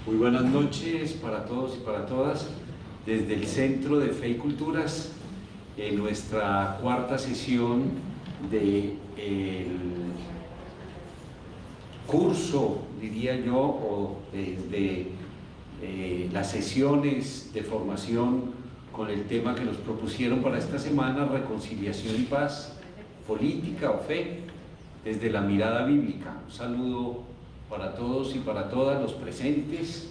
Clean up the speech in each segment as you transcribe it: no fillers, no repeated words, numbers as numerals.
Muy buenas noches para todos y para todas. Desde el Centro de Fe y Culturas, en nuestra cuarta sesión del curso, diría yo, o desde las sesiones de formación con el tema que nos propusieron para esta semana, reconciliación y paz, política o fe, desde la mirada bíblica. Un saludo para todos y para todas los presentes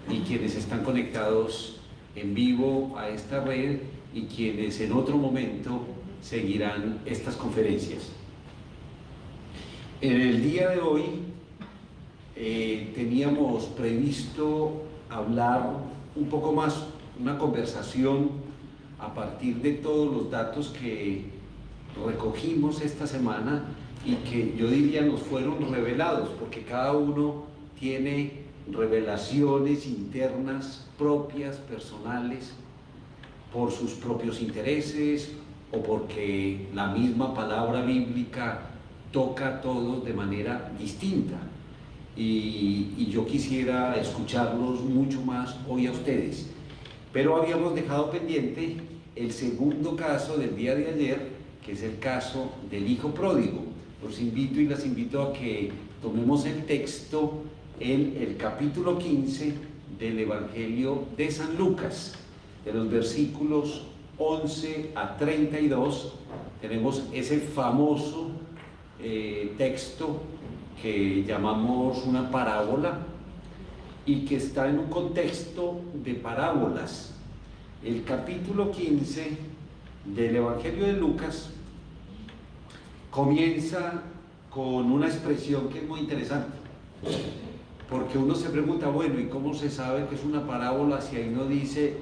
y quienes están conectados en vivo a esta red y quienes en otro momento seguirán estas conferencias. En el día de hoy teníamos previsto hablar un poco más, una conversación a partir de todos los datos que recogimos esta semana y que yo diría nos fueron revelados, porque cada uno tiene revelaciones internas propias, personales, por sus propios intereses o porque la misma palabra bíblica toca a todos de manera distinta. Y yo quisiera escucharlos mucho más hoy a ustedes. Pero habíamos dejado pendiente el segundo caso del día de ayer, que es el caso del hijo pródigo. Los invito y las invito a que tomemos el texto en el capítulo 15 del Evangelio de San Lucas, de los versículos 11 a 32. Tenemos ese famoso texto que llamamos una parábola y que está en un contexto de parábolas. El capítulo 15 del Evangelio de Lucas comienza con una expresión que es muy interesante, porque uno se pregunta, bueno, ¿y cómo se sabe que es una parábola si ahí no dice,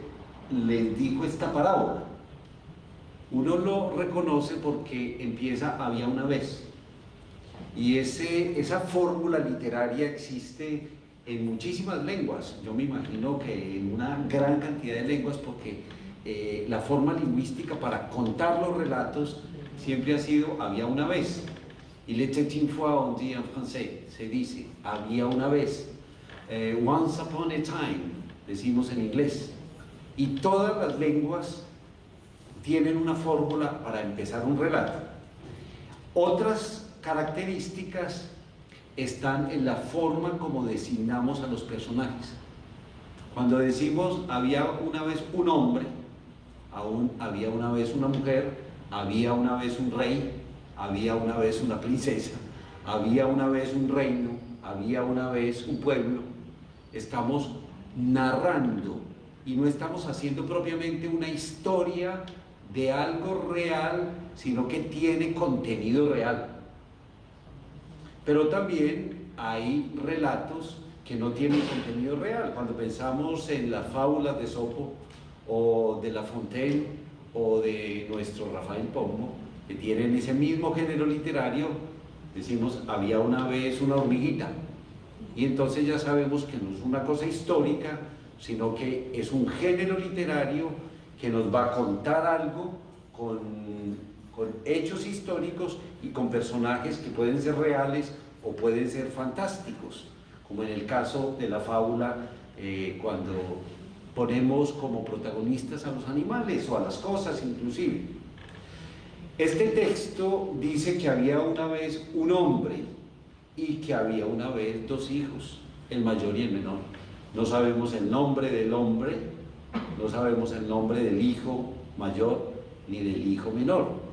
les dijo esta parábola? Uno lo reconoce porque empieza había una vez, y esa fórmula literaria existe en muchísimas lenguas. Yo me imagino que en una gran cantidad de lenguas, porque la forma lingüística para contar los relatos siempre ha sido había una vez. Il était une fois, on dit en français, se dice había una vez. Once upon a time, decimos en inglés. Y todas las lenguas tienen una fórmula para empezar un relato. Otras características están en la forma como designamos a los personajes. Cuando decimos había una vez un hombre, aún había una vez una mujer, había una vez un rey, había una vez una princesa, había una vez un reino, había una vez un pueblo, estamos narrando y no estamos haciendo propiamente una historia de algo real, sino que tiene contenido real. Pero también hay relatos que no tienen contenido real. Cuando pensamos en las fábulas de Esopo o de La Fontaine o de nuestro Rafael Pombo, que tienen ese mismo género literario, decimos había una vez una hormiguita, y entonces ya sabemos que no es una cosa histórica, sino que es un género literario que nos va a contar algo con hechos históricos y con personajes que pueden ser reales o pueden ser fantásticos, como en el caso de la fábula, cuando ponemos como protagonistas a los animales o a las cosas inclusive. Este texto dice que había una vez un hombre y que había una vez dos hijos, el mayor y el menor. No sabemos el nombre del hombre, no sabemos el nombre del hijo mayor ni del hijo menor.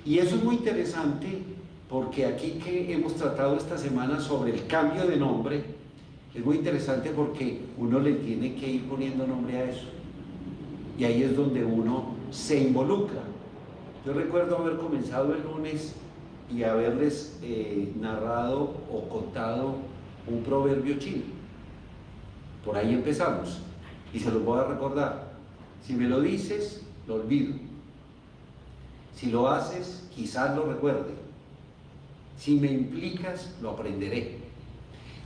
Y eso es muy interesante porque aquí que hemos tratado esta semana sobre el cambio de nombre, es muy interesante porque uno le tiene que ir poniendo nombre a eso. Y ahí es donde uno se involucra. Yo recuerdo haber comenzado el lunes y haberles narrado o contado un proverbio chino. Por ahí empezamos y se los voy a recordar. Si me lo dices, lo olvido. Si lo haces, quizás lo recuerde. Si me implicas, lo aprenderé.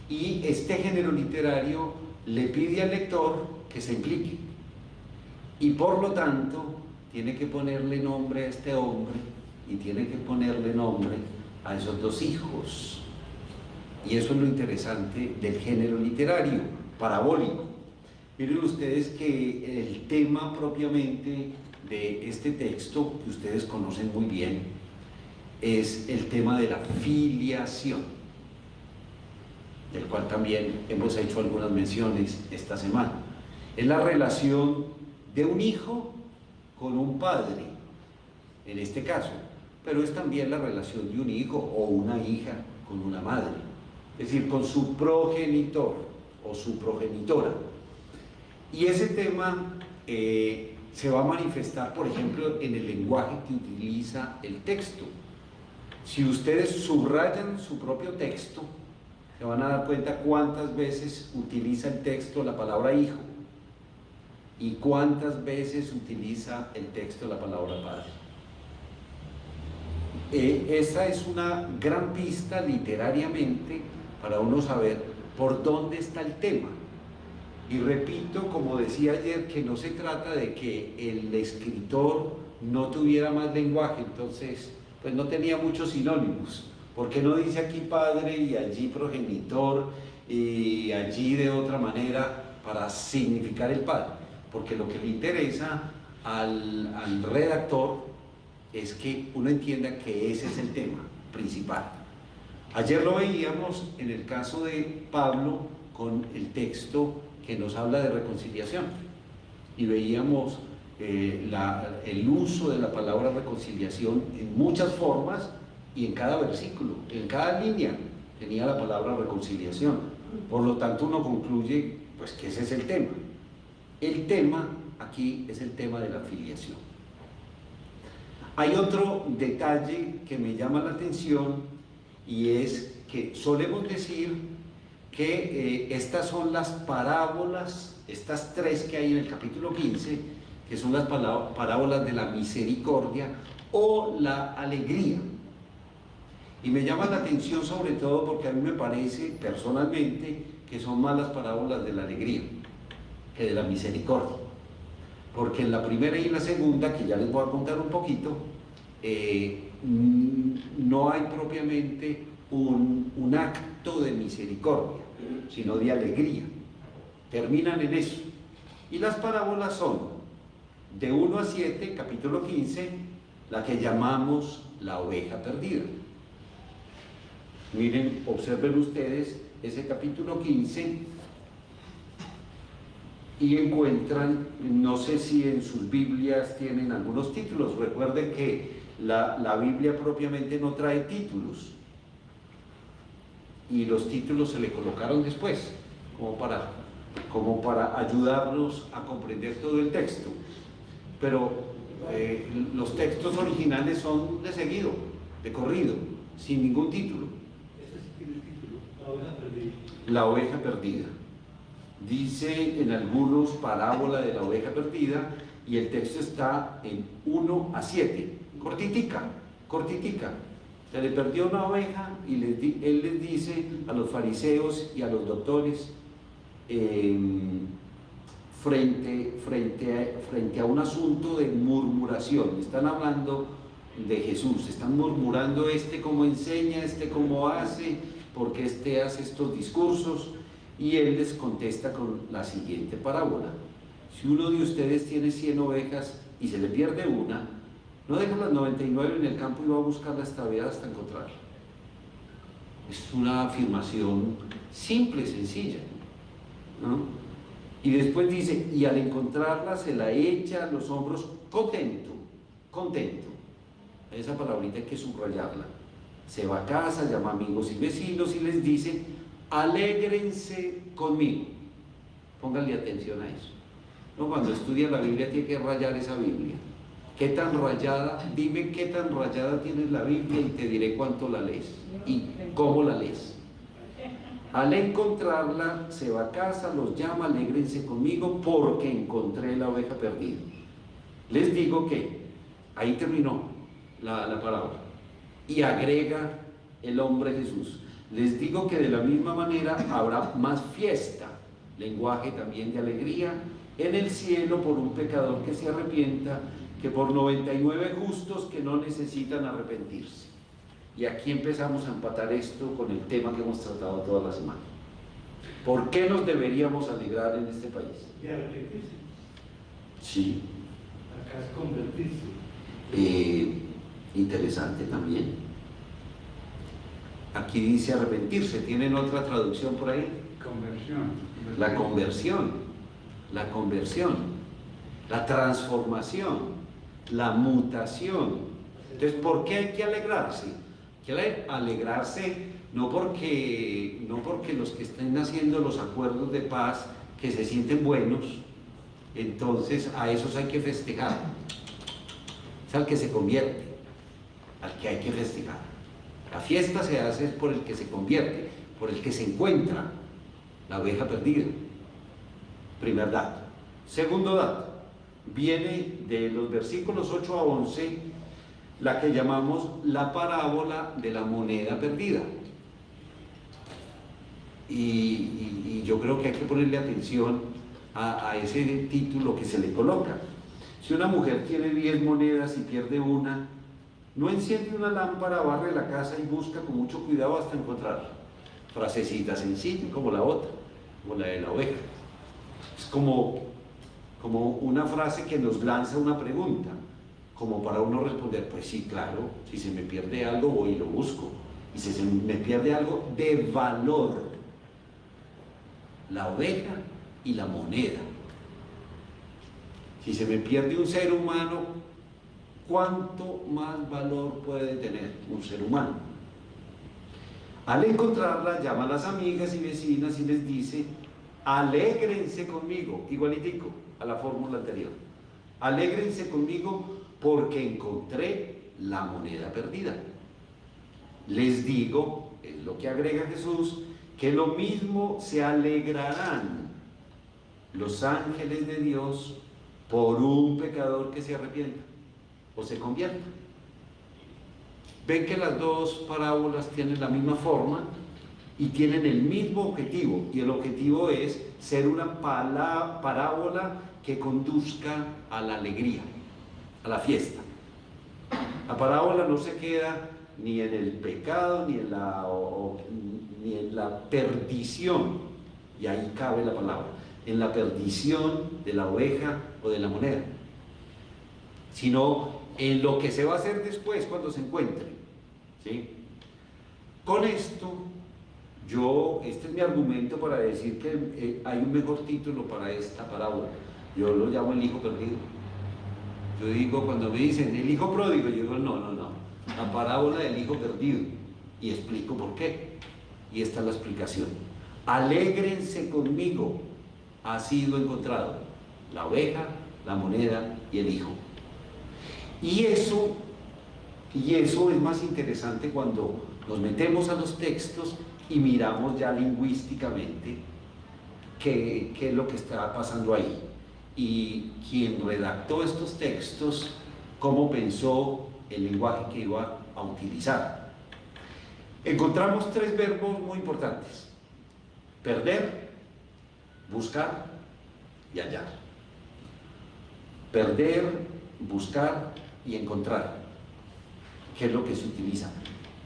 Y este género literario le pide al lector que se implique. Y por lo tanto, tiene que ponerle nombre a este hombre y tiene que ponerle nombre a esos dos hijos. Y eso es lo interesante del género literario. parabólico. Miren ustedes que el tema propiamente de este texto, que ustedes conocen muy bien, es el tema de la filiación, del cual también hemos hecho algunas menciones esta semana. Es la relación de un hijo con un padre, en este caso, pero es también la relación de un hijo o una hija con una madre, es decir, con su progenitor o su progenitora. Y ese tema se va a manifestar, por ejemplo, en el lenguaje que utiliza el texto. Si ustedes subrayan su propio texto, se van a dar cuenta cuántas veces utiliza el texto la palabra hijo y cuántas veces utiliza el texto la palabra padre. Esa es una gran pista literariamente para uno saber por dónde está el tema. Y repito, como decía ayer, que no se trata de que el escritor no tuviera más lenguaje, entonces pues no tenía muchos sinónimos. ¿Por qué no dice aquí padre y allí progenitor y allí de otra manera para significar el padre? Porque lo que le interesa al redactor es que uno entienda que ese es el tema principal. Ayer lo veíamos en el caso de Pablo con el texto que nos habla de reconciliación y veíamos el uso de la palabra reconciliación en muchas formas y en cada versículo, en cada línea tenía la palabra reconciliación. Por lo tanto uno concluye pues que ese es el tema. El tema aquí es el tema de la filiación. Hay otro detalle que me llama la atención y es que solemos decir que estas son las parábolas, estas tres que hay en el capítulo 15, que son las parábolas de la misericordia o la alegría. Y me llama la atención sobre todo porque a mí me parece personalmente que son más las parábolas de la alegría que de la misericordia. Porque en la primera y en la segunda, que ya les voy a contar un poquito, no hay propiamente un acto de misericordia, sino de alegría. Terminan en eso. Y las parábolas son de 1 a 7, capítulo 15, la que llamamos la oveja perdida. Miren, observen ustedes ese capítulo 15 y encuentran, no sé si en sus Biblias tienen algunos títulos. Recuerden que la Biblia propiamente no trae títulos y los títulos se le colocaron después como para ayudarnos a comprender todo el texto, pero los textos originales son de seguido, de corrido, sin ningún título. Ese sí tiene el título, la oveja perdida. La oveja perdida. Dice en algunos parábola de la oveja perdida y el texto está en 1 a 7, cortitica. Se le perdió una oveja y él les dice a los fariseos y a los doctores frente a un asunto de murmuración. Están hablando de Jesús, están murmurando cómo enseña, cómo hace, porque hace estos discursos, y él les contesta con la siguiente parábola: si uno de ustedes tiene 100 ovejas y se le pierde una, no deja las 99 en el campo y va a buscar la extraviada hasta encontrarla. Es una afirmación simple, sencilla, ¿no? Y después dice, y al encontrarla se la echa a los hombros contento. Esa palabrita hay que subrayarla. Se va a casa, llama amigos y vecinos y les dice, alégrense conmigo. Pónganle atención a eso. ¿No? Cuando estudia la Biblia tiene que rayar esa Biblia. ¿Qué tan rayada? Dime qué tan rayada tienes la Biblia y te diré cuánto la lees y cómo la lees. Al encontrarla, se va a casa, los llama, alégrense conmigo porque encontré la oveja perdida. Les digo que, ahí terminó la parábola, y agrega el hombre Jesús. Les digo que de la misma manera habrá más fiesta, lenguaje también de alegría, en el cielo por un pecador que se arrepienta, que por 99 justos que no necesitan arrepentirse. Y aquí empezamos a empatar esto con el tema que hemos tratado toda la semana. ¿Por qué nos deberíamos alegrar en este país? Y arrepentirse. Sí, Acá es convertirse. interesante también. Aquí dice arrepentirse. ¿Tienen otra traducción por ahí? Conversión. La conversión, la conversión, la transformación, la mutación. Entonces, ¿por qué hay que alegrarse? Hay que alegrarse no porque los que estén haciendo los acuerdos de paz, que se sienten buenos, entonces a esos hay que festejar. Es al que se convierte, al que hay que festejar. La fiesta se hace por el que se convierte, por el que se encuentra la oveja perdida. Primer dato. Segundo dato, viene de los versículos 8 a 11, la que llamamos la parábola de la moneda perdida. Y yo creo que hay que ponerle atención a ese título que se le coloca. Si una mujer tiene 10 monedas y pierde una, no enciende una lámpara, barre la casa y busca con mucho cuidado hasta encontrarla. Frasecita sencilla como la otra, como la de la oveja. Es como una frase que nos lanza una pregunta, como para uno responder, pues sí, claro, si se me pierde algo voy y lo busco. Y si se me pierde algo de valor, la oveja y la moneda. Si se me pierde un ser humano, ¿cuánto más valor puede tener un ser humano? Al encontrarla, llama a las amigas y vecinas y les dice, alégrense conmigo, igualitico a la fórmula anterior. Alégrense conmigo porque encontré la moneda perdida. Les digo, es lo que agrega Jesús, que lo mismo se alegrarán los ángeles de Dios por un pecador que se arrepienta o se convierta. Ven que las dos parábolas tienen la misma forma y tienen el mismo objetivo, y el objetivo es ser una parábola que conduzca a la alegría, a la fiesta. La parábola no se queda ni en el pecado ni en la perdición, y ahí cabe la palabra, en la perdición de la oveja o de la moneda, sino en lo que se va a hacer después cuando se encuentre, ¿sí? Con esto, este es mi argumento para decir que hay un mejor título para esta parábola. Yo lo llamo el hijo perdido. Yo digo, cuando me dicen el hijo pródigo, yo digo, no, la parábola del hijo perdido, y explico por qué. Y esta es la explicación. Alégrense conmigo, ha sido encontrado la oveja, la moneda y el hijo. Y eso es más interesante cuando nos metemos a los textos y miramos ya lingüísticamente qué es lo que está pasando ahí. Y quien redactó estos textos, cómo pensó el lenguaje que iba a utilizar. Encontramos tres verbos muy importantes: perder, buscar y hallar. Perder, buscar y encontrar, que es lo que se utiliza.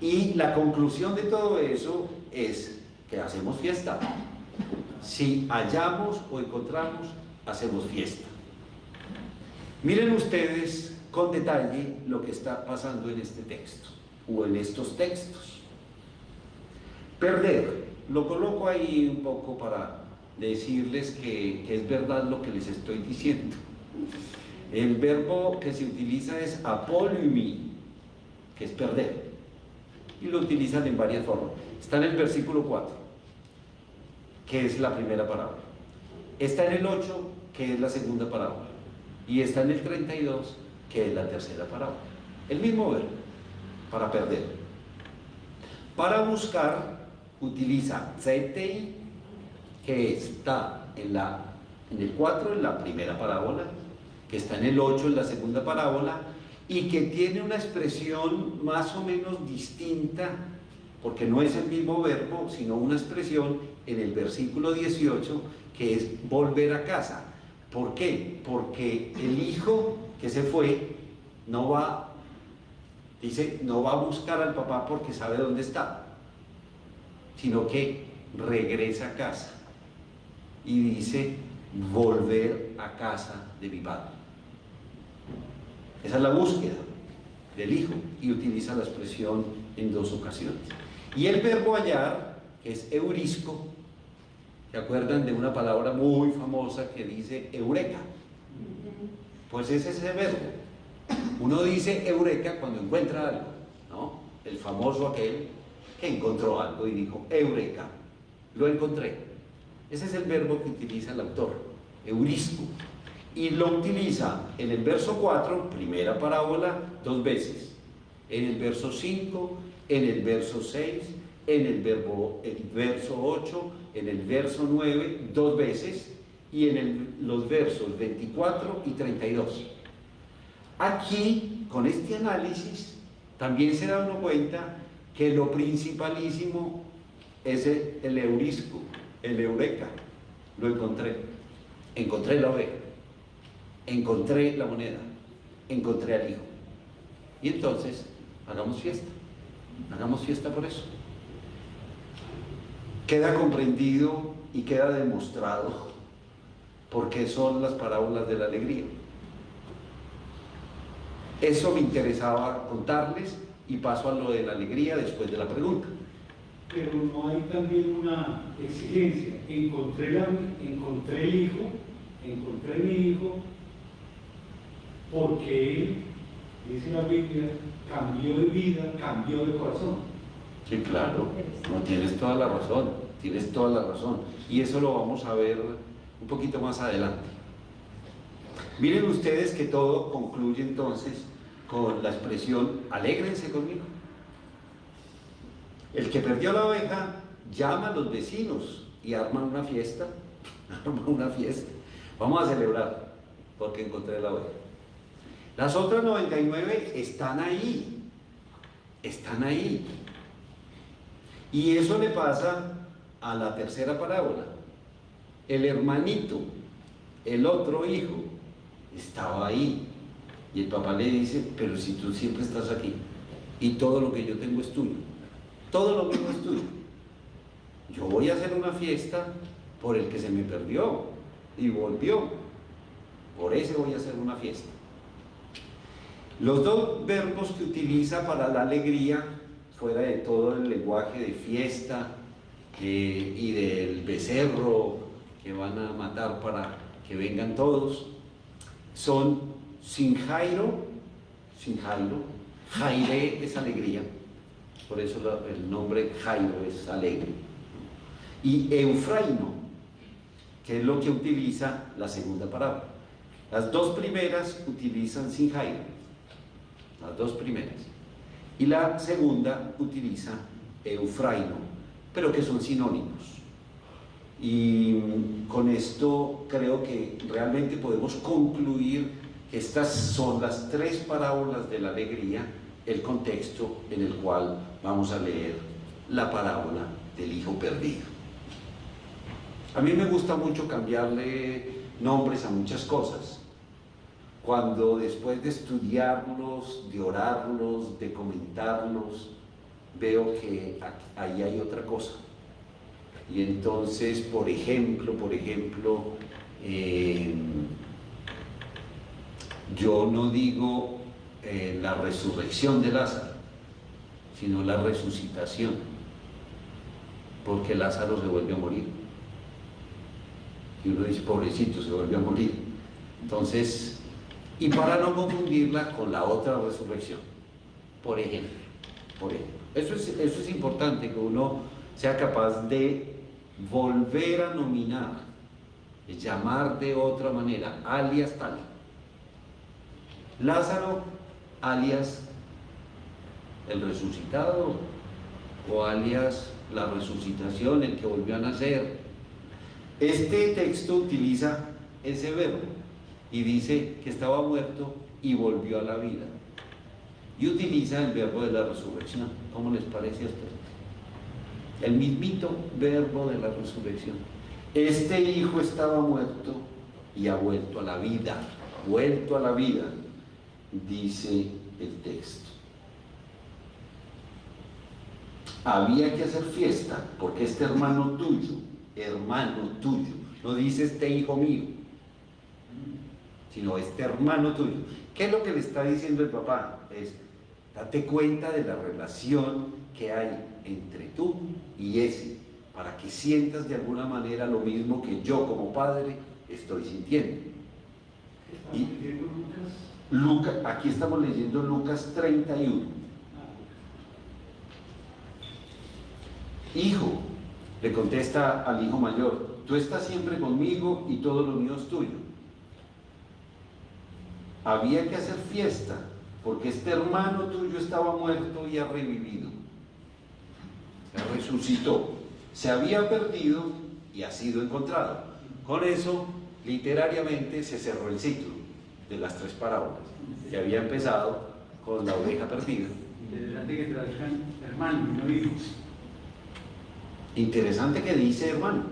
Y la conclusión de todo eso es que hacemos fiesta. Si hallamos o encontramos, hacemos fiesta. Miren ustedes con detalle lo que está pasando en este texto o en estos textos. Perder, lo coloco ahí un poco para decirles que es verdad lo que les estoy diciendo. El verbo que se utiliza es apolumi, que es perder, y lo utilizan en varias formas. Está en el versículo 4, que es la primera parábola. Está en el 8, que es la segunda parábola. Y está en el 32, que es la tercera parábola. El mismo verbo, para perder. Para buscar, utiliza zetei, que está en el 4, en la primera parábola, que está en el 8, en la segunda parábola, y que tiene una expresión más o menos distinta, porque no es el mismo verbo, sino una expresión en el versículo 18, que es volver a casa. ¿Por qué? Porque el hijo que se fue no va a buscar al papá porque sabe dónde está, sino que regresa a casa y dice volver a casa de mi padre. Esa es la búsqueda del hijo y utiliza la expresión en dos ocasiones. Y el verbo hallar, que es eurisco, ¿se acuerdan de una palabra muy famosa que dice eureka? Pues ese es ese verbo. Uno dice eureka cuando encuentra algo, ¿no? El famoso aquel que encontró algo y dijo eureka, lo encontré. Ese es el verbo que utiliza el autor, eurisco. Y lo utiliza en el verso 4, primera parábola, 2 veces. En el verso 5, en el verso 6, en el verso 8, en el verso 9, 2 veces, y en los versos 24 y 32. Aquí, con este análisis, también se da uno cuenta que lo principalísimo es el eurisco, el eureka. Lo encontré la oveja, encontré la moneda, encontré al hijo. Y entonces, hagamos fiesta por eso. Queda comprendido y queda demostrado por qué son las parábolas de la alegría. Eso me interesaba contarles y paso a lo de la alegría después de la pregunta. Pero no hay también una exigencia. Encontré el hijo, encontré mi hijo, porque él, dice la Biblia, cambió de vida, cambió de corazón. Sí, claro, no, tienes toda la razón. Y eso lo vamos a ver un poquito más adelante. Miren ustedes que todo concluye entonces con la expresión alégrense conmigo. El que perdió la oveja llama a los vecinos y arma una fiesta. Vamos a celebrar porque encontré la oveja. Las otras 99 están ahí. Y eso le pasa a la tercera parábola. El hermanito, el otro hijo, estaba ahí. Y el papá le dice, pero si tú siempre estás aquí y todo lo que yo tengo es tuyo, todo lo mío es tuyo. Yo voy a hacer una fiesta por el que se me perdió y volvió. Por ese voy a hacer una fiesta. Los dos verbos que utiliza para la alegría, fuera de todo el lenguaje de fiesta y del becerro que van a matar para que vengan todos, son sin Jairo, Jaire es alegría, por eso el nombre Jairo es alegre, y Eufraino, que es lo que utiliza la segunda parábola. Las dos primeras utilizan sin Jairo, las dos primeras, y la segunda utiliza Eufraino, pero que son sinónimos. Y con esto creo que realmente podemos concluir que estas son las 3 parábolas de la alegría, el contexto en el cual vamos a leer la parábola del hijo perdido. A mí me gusta mucho cambiarle nombres a muchas cosas. Cuando después de estudiarlos, de orarlos, de comentarlos, veo que ahí hay otra cosa. Y entonces, por ejemplo, yo no digo la resurrección de Lázaro, sino la resucitación, porque Lázaro se vuelve a morir. Y uno dice, pobrecito, se volvió a morir. Entonces, y para no confundirla con la otra resurrección, por ejemplo. Eso es importante, que uno sea capaz de volver a nominar, de llamar de otra manera, alias tal. Lázaro, alias el resucitado, o alias la resucitación, el que volvió a nacer. Este texto utiliza ese verbo y dice que estaba muerto y volvió a la vida. Y utiliza el verbo de la resurrección. ¿Cómo les parece a ustedes? El mismito verbo de la resurrección. Este hijo estaba muerto y ha vuelto a la vida. Vuelto a la vida, dice el texto. había que hacer fiesta porque este hermano tuyo, no dice este hijo mío, sino este hermano tuyo. ¿Qué es lo que le está diciendo el papá? Es, date cuenta de la relación que hay entre tú y ese, para que sientas de alguna manera lo mismo que yo como padre estoy sintiendo. ¿Estamos leyendo Lucas? Aquí estamos leyendo Lucas 31. Hijo, le contesta al hijo mayor, tú estás siempre conmigo y todo lo mío es tuyo. Había que hacer fiesta porque este hermano tuyo estaba muerto y ha revivido. Se resucitó. Se había perdido y ha sido encontrado. Con eso, literariamente, se cerró el ciclo de las 3 parábolas, que había empezado con la oveja perdida. Interesante que traduzcan hermano y no hijo. Interesante que dice hermano.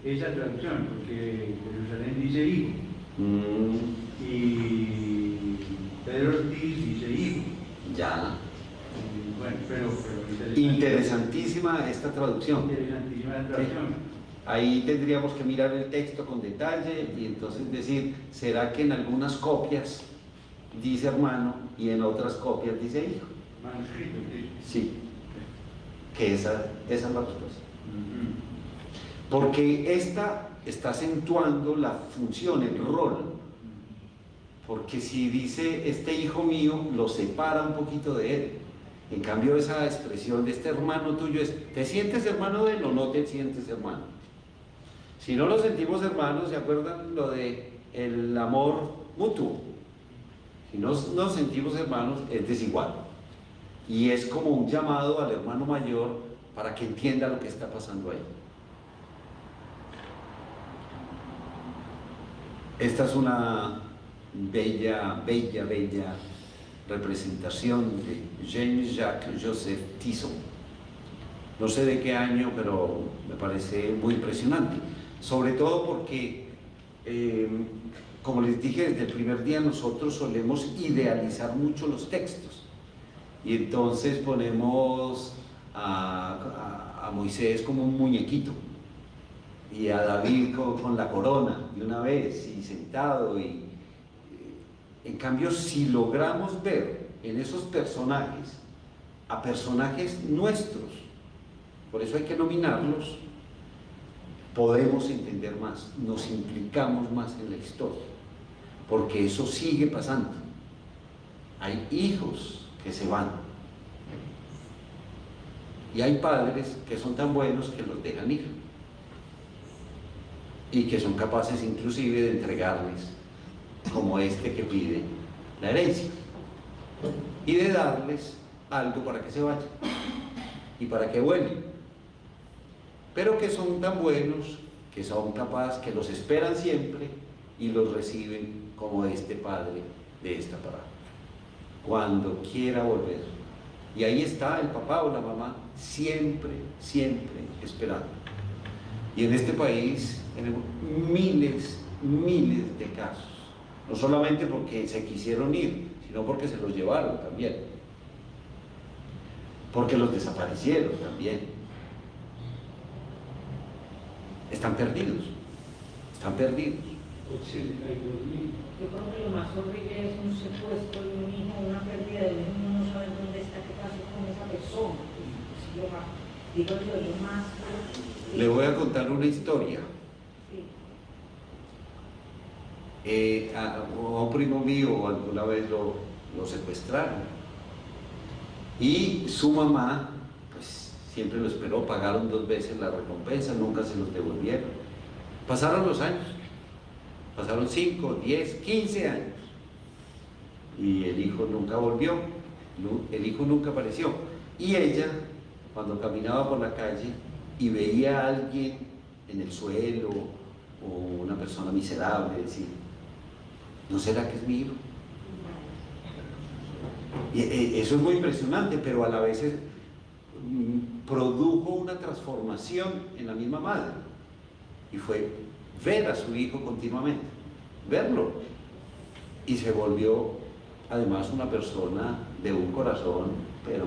Esa traducción, porque Jerusalén dice hijo. Y Pedro Ortiz dice hijo. Ya. Bueno, pero Interesantísima esta traducción. Interesantísima la traducción. Ahí tendríamos que mirar el texto con detalle y entonces decir, ¿será que en algunas copias dice hermano y en otras copias dice hijo? Manuscrito, sí. Que esa es la respuesta. Porque esta está acentuando la función, el rol. Porque si dice este hijo mío, lo separa un poquito de él. En cambio, esa expresión de este hermano tuyo es, ¿te sientes hermano de él o no te sientes hermano? Si no nos sentimos hermanos, ¿se acuerdan lo de el amor mutuo? Si no nos sentimos hermanos, es desigual. Y es como un llamado al hermano mayor para que entienda lo que está pasando ahí. Esta es una bella representación de James-Jacques Joseph Tison. No sé de qué año, pero me parece muy impresionante. Sobre todo porque, como les dije desde el primer día, nosotros solemos idealizar mucho los textos. Y entonces ponemos a Moisés como un muñequito y a David con la corona de una vez y sentado. En cambio, si logramos ver en esos personajes a personajes nuestros, por eso hay que nominarlos, podemos entender más, nos implicamos más en la historia, porque eso sigue pasando. Hay hijos que se van y hay padres que son tan buenos que los dejan ir y que son capaces inclusive de entregarles, como este que pide la herencia, y de darles algo para que se vayan y para que vuelvan, pero que son tan buenos, que son capaces, que los esperan siempre y los reciben como este padre de esta parábola, cuando quiera volver. Y ahí está el papá o la mamá, siempre esperando. Y en este país tenemos miles de casos, no solamente porque se quisieron ir, sino porque se los llevaron también, porque los desaparecieron también. Están perdidos. 82.000. Yo creo que lo más horrible es un secuestro de un hijo, una pérdida de un hijo, uno no sabe dónde está, qué pasó con esa persona. Digo yo más. Le voy a contar una historia. Sí. A un primo mío alguna vez lo secuestraron y su mamá pues siempre lo esperó, pagaron 2 veces la recompensa, nunca se los devolvieron. Pasaron los años, pasaron 5, 10, 15 años y el hijo nunca volvió, el hijo nunca apareció. Y ella, cuando caminaba por la calle y veía a alguien en el suelo o una persona miserable, decía, ¿no será que es mi hijo? Y eso es muy impresionante, pero a la vez produjo una transformación en la misma madre, y fue ver a su hijo continuamente, verlo, y se volvió además una persona de un corazón, pero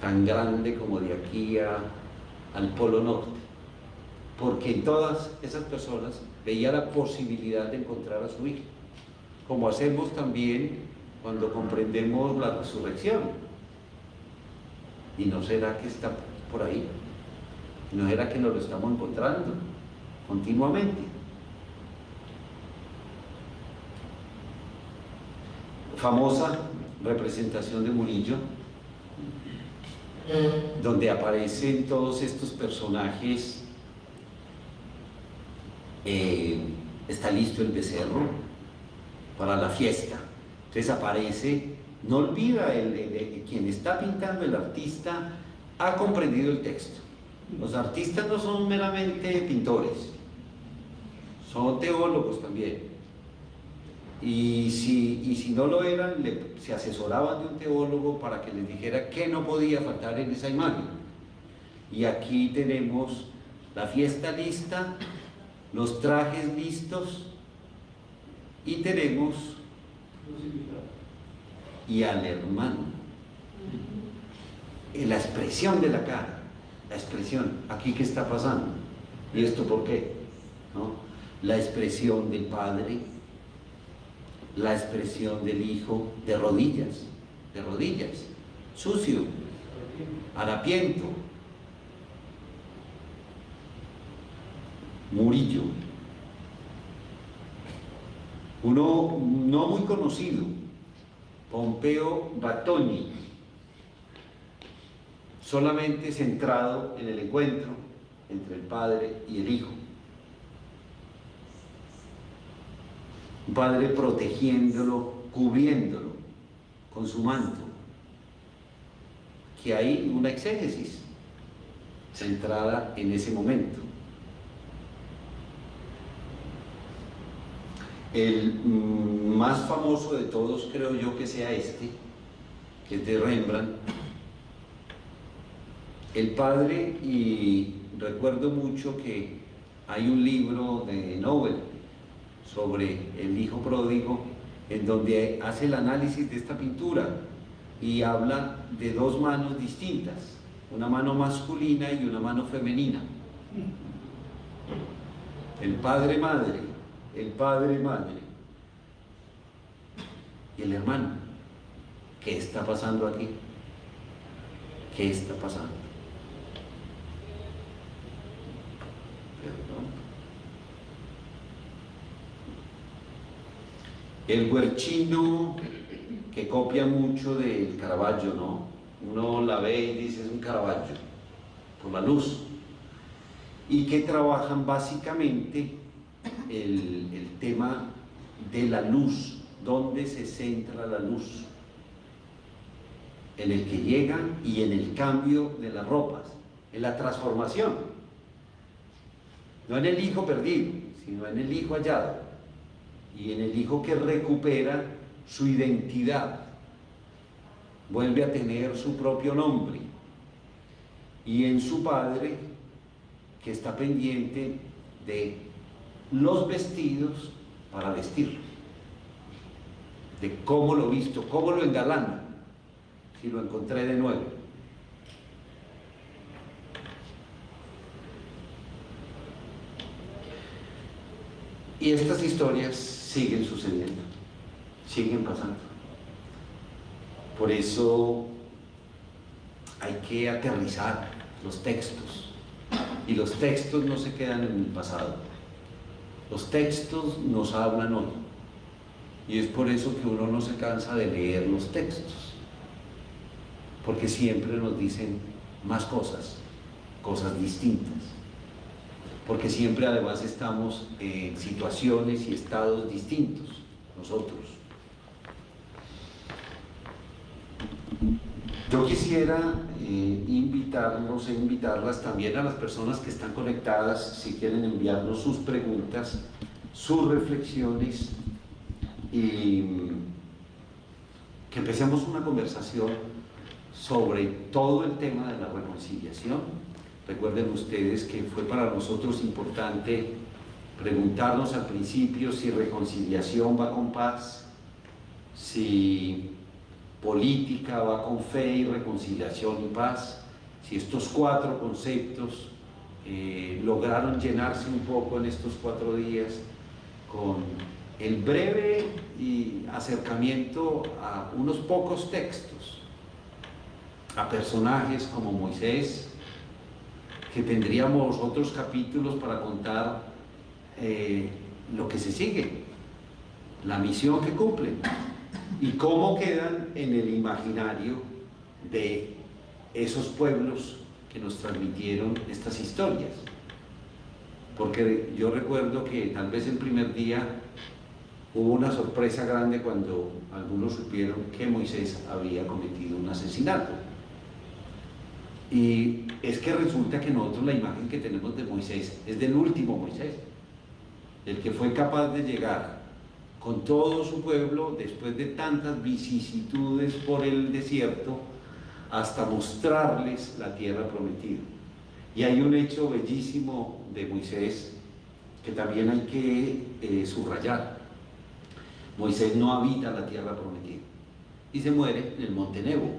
tan grande como de aquí al Polo Norte, porque en todas esas personas veía la posibilidad de encontrar a su hijo, como hacemos también cuando comprendemos la resurrección. ¿Y no será que está por ahí? ¿No será que nos lo estamos encontrando continuamente? Famosa representación de Murillo, donde aparecen todos estos personajes. Está listo el becerro para la fiesta. Entonces aparece, no olvida, quien está pintando, el artista, ha comprendido el texto. Los artistas no son meramente pintores, son teólogos también. Y si no lo eran, se asesoraban de un teólogo para que les dijera qué no podía faltar en esa imagen. Y aquí tenemos la fiesta lista, los trajes listos, y tenemos y al hermano. La expresión de la cara, la expresión, aquí qué está pasando, y esto por qué, ¿no? La expresión del padre, la expresión del hijo, de rodillas, sucio, harapiento. Murillo, uno no muy conocido, Pompeo Batoni, solamente centrado en el encuentro entre el padre y el hijo. Un padre protegiéndolo, cubriéndolo con su manto. Que hay una exégesis centrada en ese momento. El más famoso de todos creo yo que sea este, que es de Rembrandt. El padre, y recuerdo mucho que hay un libro de Nobel sobre el hijo pródigo, en donde hace el análisis de esta pintura y habla de dos manos distintas, una mano masculina y una mano femenina. El padre-madre, y el hermano. ¿Qué está pasando aquí? ¿Qué está pasando? El Guercino, que copia mucho del Caravaggio, ¿no? Uno la ve y dice, es un Caravaggio, por la luz. Y que trabajan básicamente el tema de la luz, dónde se centra la luz, en el que llegan y en el cambio de las ropas, en la transformación, no en el hijo perdido, sino en el hijo hallado, y en el hijo que recupera su identidad, vuelve a tener su propio nombre, y en su padre, que está pendiente de los vestidos para vestirlo, de cómo lo visto, cómo lo engalano, si lo encontré de nuevo. Y estas historias siguen sucediendo, siguen pasando. Por eso hay que aterrizar los textos, y los textos no se quedan en el pasado. Los textos nos hablan hoy, y es por eso que uno no se cansa de leer los textos, porque siempre nos dicen más cosas, cosas distintas, porque siempre además estamos en situaciones y estados distintos nosotros. Yo quisiera invitarlos e invitarlas también a las personas que están conectadas, si quieren enviarnos sus preguntas, sus reflexiones, y que empecemos una conversación sobre todo el tema de la reconciliación. Recuerden ustedes que fue para nosotros importante preguntarnos al principio si reconciliación va con paz, si política va con fe y reconciliación y paz, si estos 4 conceptos lograron llenarse un poco en estos 4 días con el breve acercamiento a unos pocos textos, a personajes como Moisés, que tendríamos otros capítulos para contar lo que se sigue, la misión que cumplen y cómo quedan en el imaginario de esos pueblos que nos transmitieron estas historias. Porque yo recuerdo que tal vez el primer día hubo una sorpresa grande cuando algunos supieron que Moisés había cometido un asesinato. Y es que resulta que nosotros la imagen que tenemos de Moisés es del último Moisés, el que fue capaz de llegar con todo su pueblo después de tantas vicisitudes por el desierto hasta mostrarles la tierra prometida. Y hay un hecho bellísimo de Moisés que también hay que subrayar. Moisés no habita la tierra prometida y se muere en el monte Nebo,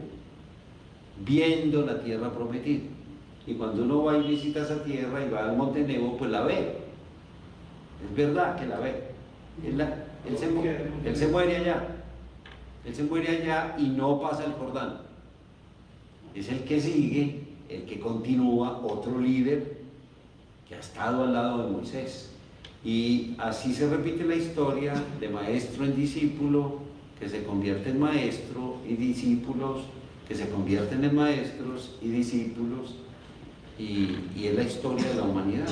viendo la tierra prometida. Y cuando uno va y visita esa tierra y va al monte Nebo, pues la ve. Es verdad que la ve. Él se muere allá. Él se muere allá y no pasa el Jordán. Es el que sigue, el que continúa, otro líder que ha estado al lado de Moisés. Y así se repite la historia de maestro en discípulo, que se convierte en maestro y discípulos, que se convierten en maestros y discípulos, y es la historia de la humanidad.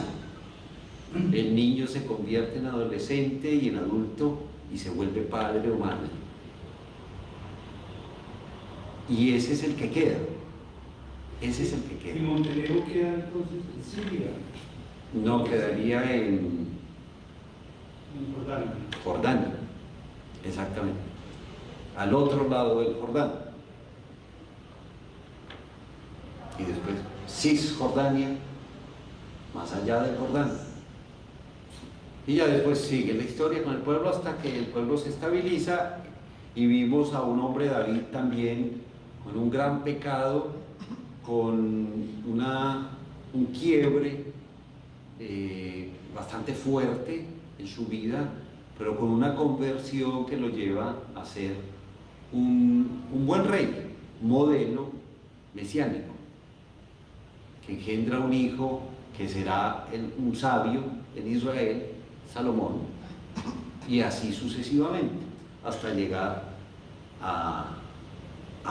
El niño se convierte en adolescente y en adulto y se vuelve padre o madre. Y ese es el que queda. Ese es el que queda. ¿Y Montenegro queda entonces en Siria? No, quedaría en Jordania. Jordania, exactamente. Al otro lado del Jordán. Y después Cisjordania, más allá del Jordán. Y ya después sigue la historia con el pueblo hasta que el pueblo se estabiliza y vimos a un hombre, David, también con un gran pecado, con un quiebre bastante fuerte en su vida, pero con una conversión que lo lleva a ser un buen rey, modelo mesiánico, que engendra un hijo que será un sabio en Israel, Salomón, y así sucesivamente, hasta llegar a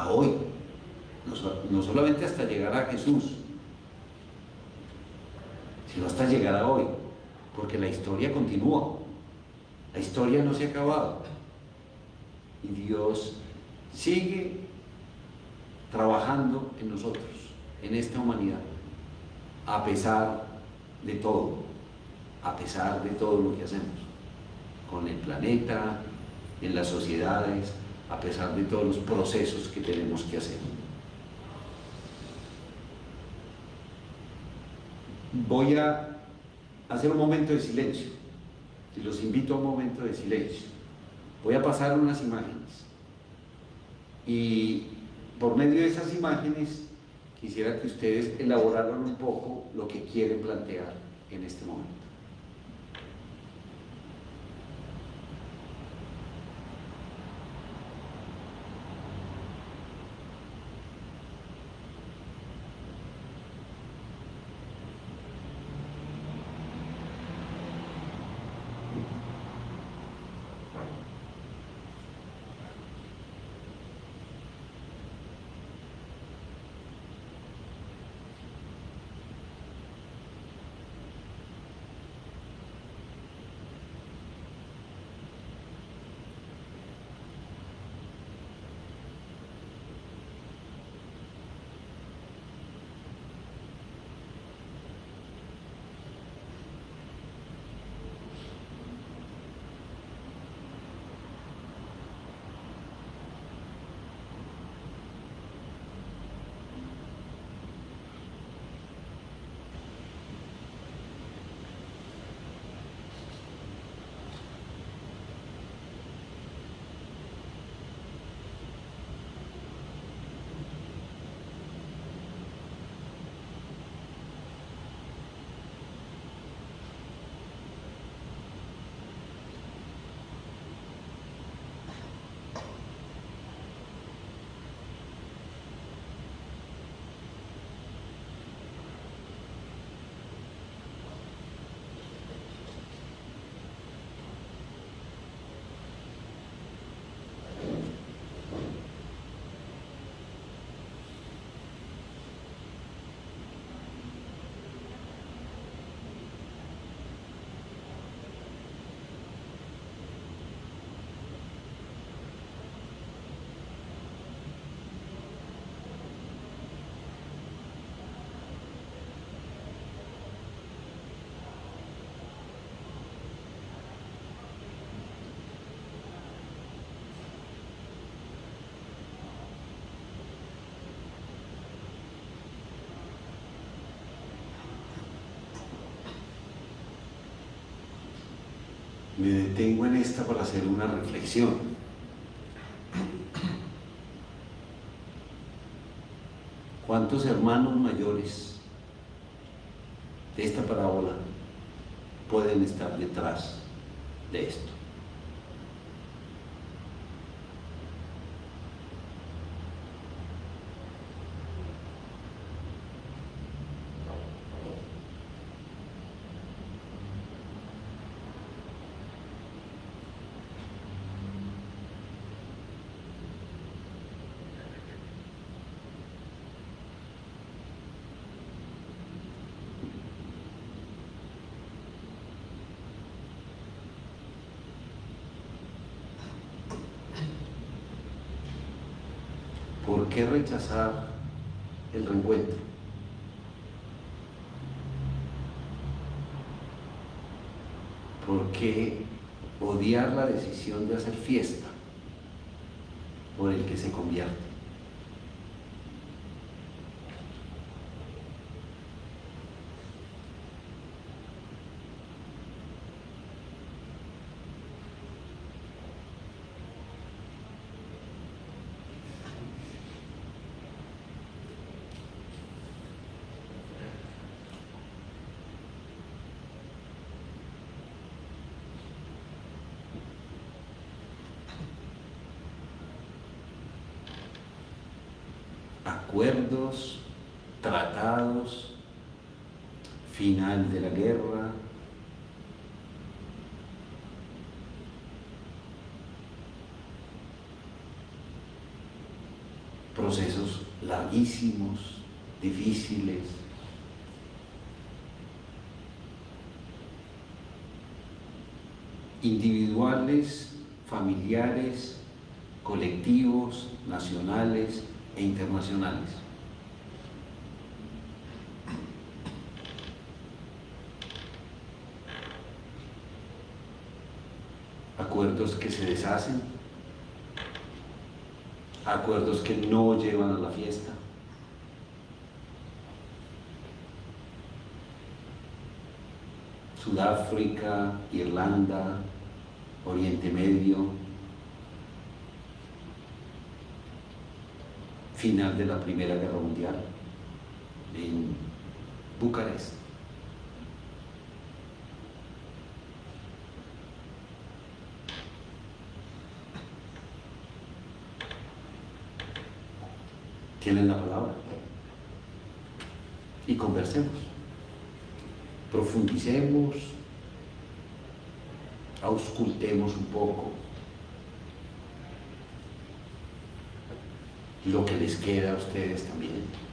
hoy. No solamente hasta llegar a Jesús, sino hasta llegar a hoy, porque la historia continúa, la historia no se ha acabado, y Dios sigue trabajando en nosotros, en esta humanidad, a pesar de todo lo que hacemos, con el planeta, en las sociedades, a pesar de todos los procesos que tenemos que hacer. Voy a hacer un momento de silencio y los invito a un momento de silencio. Voy a pasar unas imágenes y por medio de esas imágenes quisiera que ustedes elaboraran un poco lo que quieren plantear en este momento. Me detengo en esta para hacer una reflexión. ¿Cuántos hermanos mayores de esta parábola pueden estar detrás de esto? ¿Por qué rechazar el reencuentro? ¿Por qué odiar la decisión de hacer fiesta por el que se convierte? Acuerdos, tratados, final de la guerra, procesos larguísimos, difíciles, individuales, familiares, colectivos, nacionales e internacionales. Acuerdos que se deshacen, acuerdos que no llevan a la fiesta, Sudáfrica, Irlanda, Oriente Medio, final de la Primera Guerra Mundial en Bucarest. Tienen la palabra y conversemos, profundicemos, auscultemos un poco lo que les queda a ustedes también.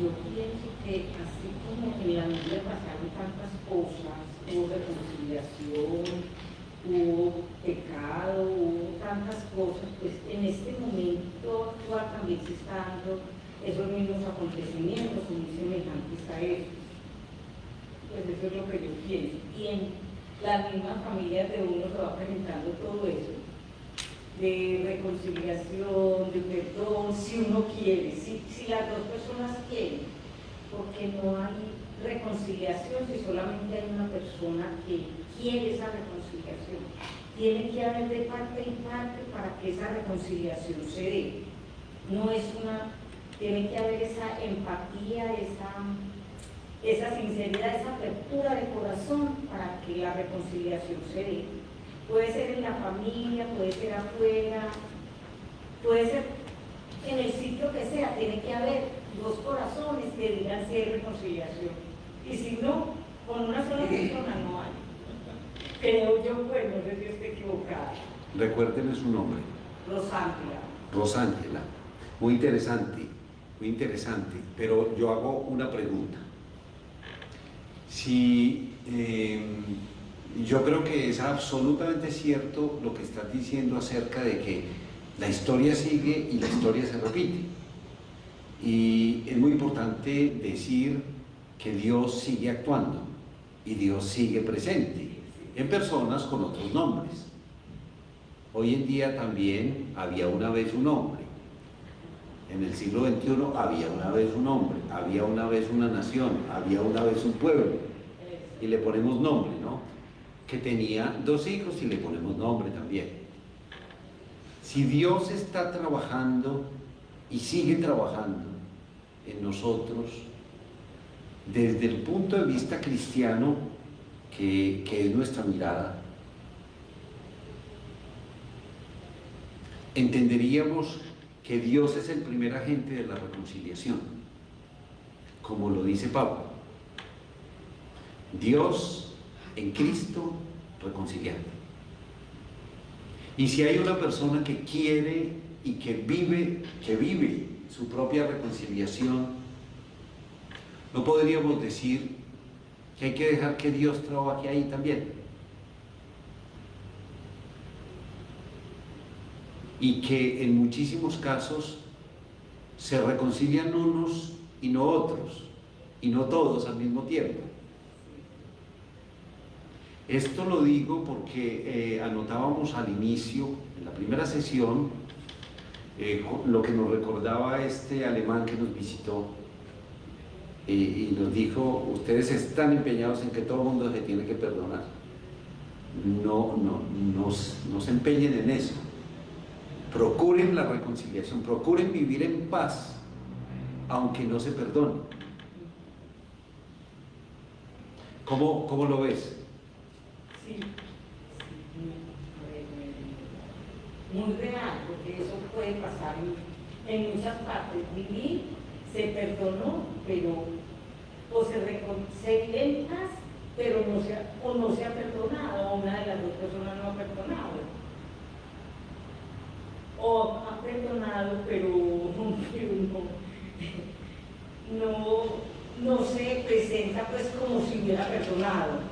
Yo pienso que así como en la Biblia pasaron tantas cosas, hubo reconciliación, hubo pecado, hubo tantas cosas, pues en este momento actual también se está dando esos mismos acontecimientos muy semejantes a estos. Pues eso es lo que yo pienso. Y en las mismas familias de uno se va presentando todo eso, de reconciliación, de perdón, si uno quiere, si las dos personas quieren, porque no hay reconciliación si solamente hay una persona que quiere esa reconciliación. Tiene que haber de parte y parte para que esa reconciliación se dé. No es una, tiene que haber esa empatía, esa sinceridad, esa apertura de corazón para que la reconciliación se dé. Puede ser en la familia, puede ser afuera, puede ser en el sitio que sea, tiene que haber dos corazones que digan si hay reconciliación. Y si no, con una sola persona no hay. Creo yo, pues, no sé si estoy equivocada. Recuérdeme su nombre. Rosángela. Rosángela. Muy interesante, muy interesante. Pero yo hago una pregunta. Si yo creo que es absolutamente cierto lo que estás diciendo acerca de que la historia sigue y la historia se repite. Y es muy importante decir que Dios sigue actuando y Dios sigue presente en personas con otros nombres. Hoy en día también había una vez un hombre. En el siglo XXI había una vez un hombre, había una vez una nación, había una vez un pueblo. Y le ponemos nombre, ¿no? Que tenía 2 hijos y le ponemos nombre también. Si Dios está trabajando y sigue trabajando en nosotros, desde el punto de vista cristiano, que es nuestra mirada, entenderíamos que Dios es el primer agente de la reconciliación, como lo dice Pablo. Dios en Cristo reconciliando. Y si hay una persona que quiere y que vive su propia reconciliación, no podríamos decir que hay que dejar que Dios trabaje ahí también. Y que en muchísimos casos se reconcilian unos y no otros, y no todos al mismo tiempo. Esto lo digo porque anotábamos al inicio, en la primera sesión, lo que nos recordaba este alemán que nos visitó y nos dijo: ustedes están empeñados en que todo el mundo se tiene que perdonar. No se empeñen en eso. Procuren la reconciliación, procuren vivir en paz, aunque no se perdonen. ¿Cómo lo ves? Sí, muy real, porque eso puede pasar en muchas partes. Vivir, se perdonó, pero se vive en paz, pero no se ha perdonado, o una de las 2 personas no ha perdonado. O ha perdonado, pero no se presenta pues como si hubiera perdonado.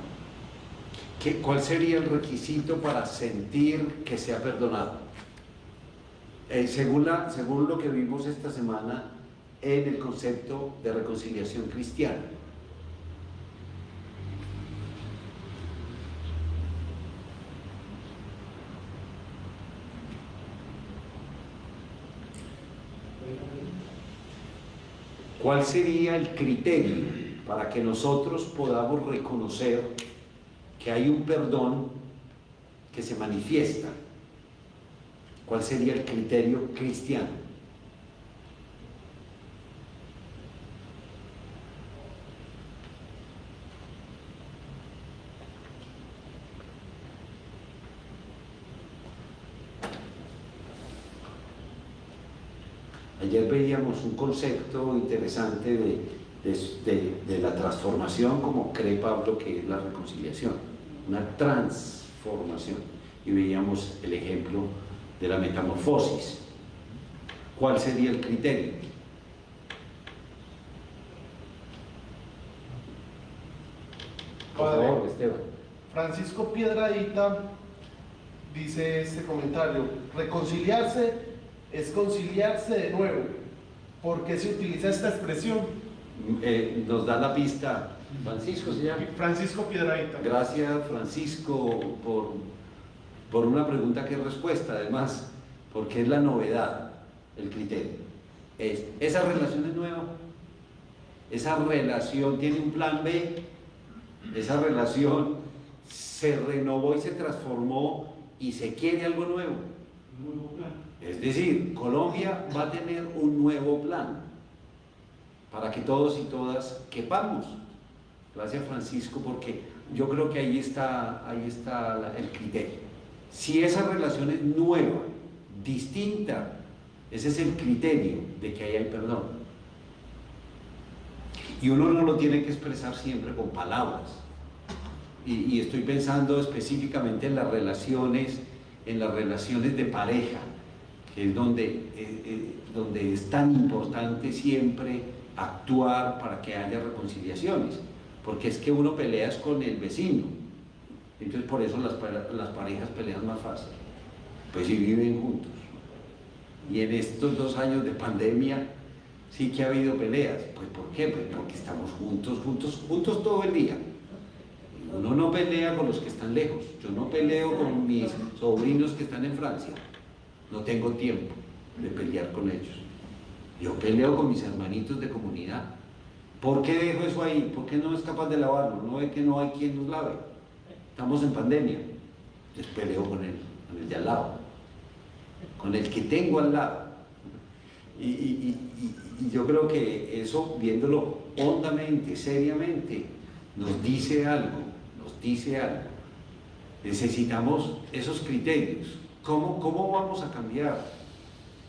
¿Cuál sería el requisito para sentir que se ha perdonado? Según lo que vimos esta semana en el concepto de reconciliación cristiana. ¿Cuál sería el criterio para que nosotros podamos reconocer que hay un perdón que se manifiesta? ¿Cuál sería el criterio cristiano? Ayer veíamos un concepto interesante de la transformación, como cree Pablo que es la reconciliación, una transformación. Y veíamos el ejemplo de la metamorfosis. ¿Cuál sería el criterio? Por favor, Esteban. Francisco Piedradita dice este comentario: reconciliarse es conciliarse de nuevo. ¿Por qué se utiliza esta expresión? Nos da la pista Francisco, se llama. Francisco Piedradita. Gracias, Francisco, por una pregunta que es respuesta, además, porque es la novedad, el criterio. Esa relación es nueva, esa relación tiene un plan B, esa relación se renovó y se transformó y se quiere algo nuevo. Es decir, Colombia va a tener un nuevo plan para que todos y todas quepamos. Gracias, Francisco, porque yo creo que ahí está el criterio. Si esa relación es nueva, distinta, ese es el criterio de que ahí hay perdón. Y uno no lo tiene que expresar siempre con palabras. Y estoy pensando específicamente en las relaciones en las relaciones de pareja, que es donde es tan importante siempre actuar para que haya reconciliaciones, porque es que uno pelea con el vecino, entonces por eso las parejas pelean más fácil, pues si viven juntos. Y en estos 2 años de pandemia sí que ha habido peleas. Pues ¿por qué? Pues porque estamos juntos todo el día. Uno no pelea con los que están lejos. Yo no peleo con mis sobrinos que están en Francia. No tengo tiempo de pelear con ellos. Yo peleo con mis hermanitos de comunidad. ¿Por qué dejo eso ahí? ¿Por qué no es capaz de lavarlo? ¿No ve que no hay quien nos lave? Estamos en pandemia. Entonces peleo con el de al lado, con el que tengo al lado. Y yo creo que eso, viéndolo hondamente, seriamente, nos dice algo. Necesitamos esos criterios. ¿Cómo vamos a cambiar?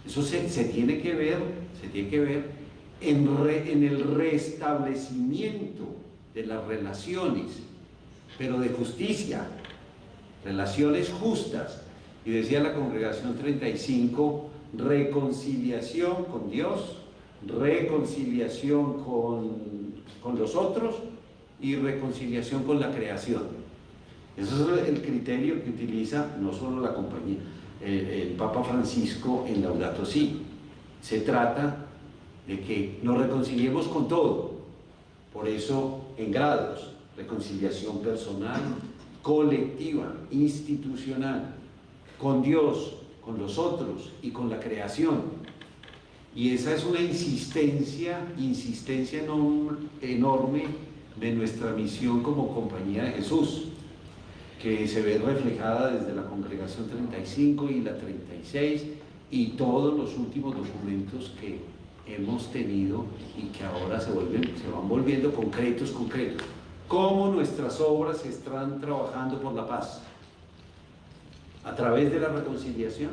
Eso se tiene que ver en el restablecimiento de las relaciones, pero de justicia, relaciones justas. Y decía la Congregación 35, reconciliación con Dios, reconciliación con los otros y reconciliación con la creación. Eso es el criterio que utiliza no solo la compañía, el Papa Francisco en Laudato Si. Se trata de que nos reconciliemos con todo, por eso en grados: reconciliación personal, colectiva, institucional, con Dios, con los otros y con la creación. Y esa es una insistencia enorme de nuestra misión como Compañía de Jesús, que se ve reflejada desde la Congregación 35 y la 36 y todos los últimos documentos que hemos tenido y que ahora se van volviendo concretos. Cómo nuestras obras están trabajando por la paz a través de la reconciliación.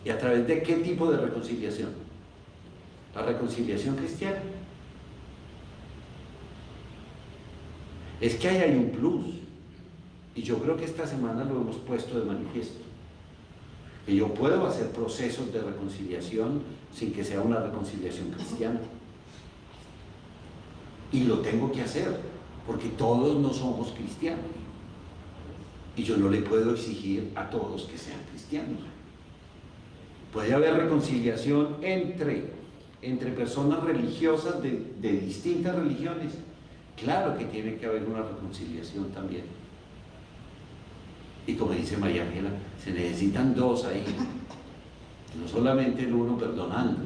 ¿Y a través de qué tipo de reconciliación? La reconciliación cristiana. Es que ahí hay un plus, y yo creo que esta semana lo hemos puesto de manifiesto, que yo puedo hacer procesos de reconciliación sin que sea una reconciliación cristiana, y lo tengo que hacer, porque todos no somos cristianos, y yo no le puedo exigir a todos que sean cristianos. Puede haber reconciliación entre personas religiosas de distintas religiones. Claro que tiene que haber una reconciliación también. Y como dice María Ángela, se necesitan dos ahí, no solamente el uno perdonando.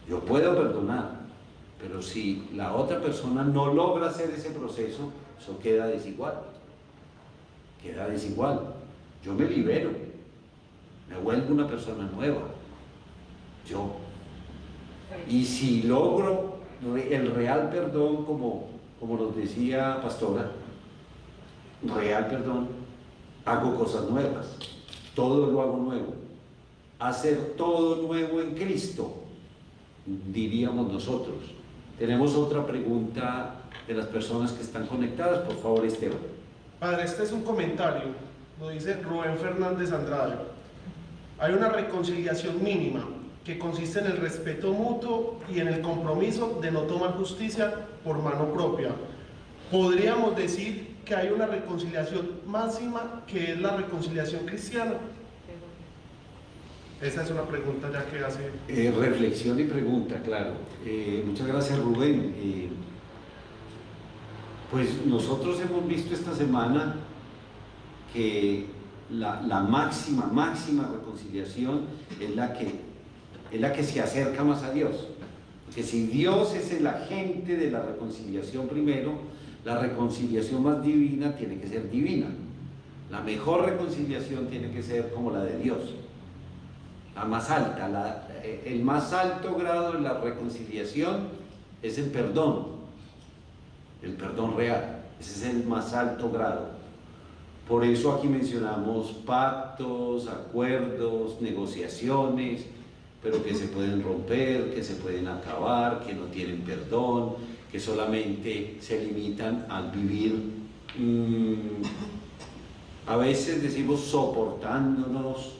Yo puedo perdonar, pero si la otra persona no logra hacer ese proceso, eso queda desigual. Yo me libero, me vuelvo una persona nueva. Y si logro el real perdón, como nos decía Pastora, real perdón, hago cosas nuevas, todo lo hago nuevo. Hacer todo nuevo en Cristo, diríamos nosotros. Tenemos otra pregunta de las personas que están conectadas, por favor, Esteban. Padre, este es un comentario, lo dice Rubén Fernández Andrade. Hay una reconciliación mínima que consiste en el respeto mutuo y en el compromiso de no tomar justicia por mano propia. ¿Podríamos decir que hay una reconciliación máxima que es la reconciliación cristiana? Esa es una pregunta ya que hace... reflexión y pregunta, claro. Muchas gracias, Rubén. Pues nosotros hemos visto esta semana que la máxima reconciliación es la que se acerca más a Dios. Porque si Dios es el agente de la reconciliación primero, la reconciliación más divina tiene que ser divina. La mejor reconciliación tiene que ser como la de Dios. La más alta, el más alto grado de la reconciliación es el perdón real. Ese es el más alto grado. Por eso aquí mencionamos pactos, acuerdos, negociaciones, pero que se pueden romper, que se pueden acabar, que no tienen perdón, que solamente se limitan al vivir A veces decimos soportándonos,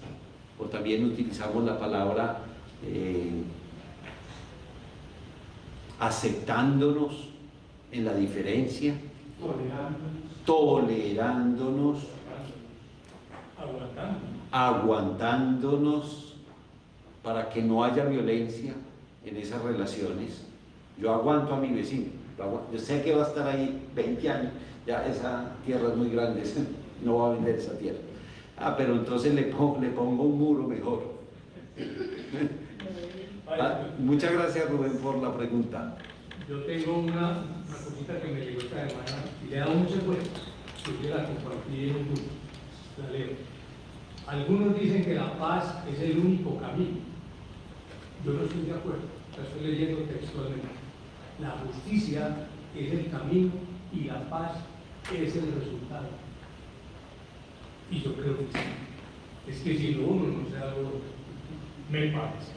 o también utilizamos la palabra aceptándonos en la diferencia, tolerándonos, aguantándonos para que no haya violencia en esas relaciones. Yo aguanto a mi vecino, yo sé que va a estar ahí 20 años, ya esa tierra es muy grande, no va a vender esa tierra. Pero entonces le pongo un muro mejor. Muchas gracias, Rubén, por la pregunta. Yo tengo una cosita que me llegó esta semana y le he dado muchas vueltas. Yo la compartí en un grupo. La leo. Algunos dicen que la paz es el único camino. Yo no estoy de acuerdo. La estoy leyendo textualmente. La justicia es el camino y la paz es el resultado. Y yo creo que sí. Es que si lo uno no se da lo otro, me parece.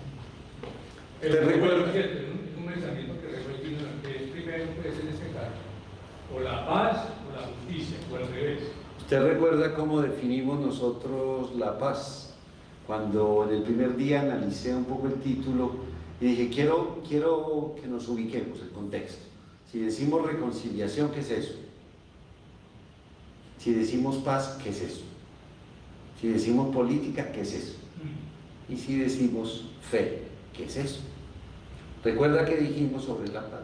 Te recuerdo. Es un pensamiento que recuerdo que es primero, pues en este caso, o la paz o la justicia, o al revés. ¿Usted recuerda cómo definimos nosotros la paz? Cuando en el primer día analicé un poco el título y dije, quiero que nos ubiquemos el contexto. Si decimos reconciliación, ¿qué es eso? Si decimos paz, ¿qué es eso? Si decimos política, ¿qué es eso? Y si decimos fe, ¿qué es eso? ¿Recuerda qué dijimos sobre la paz?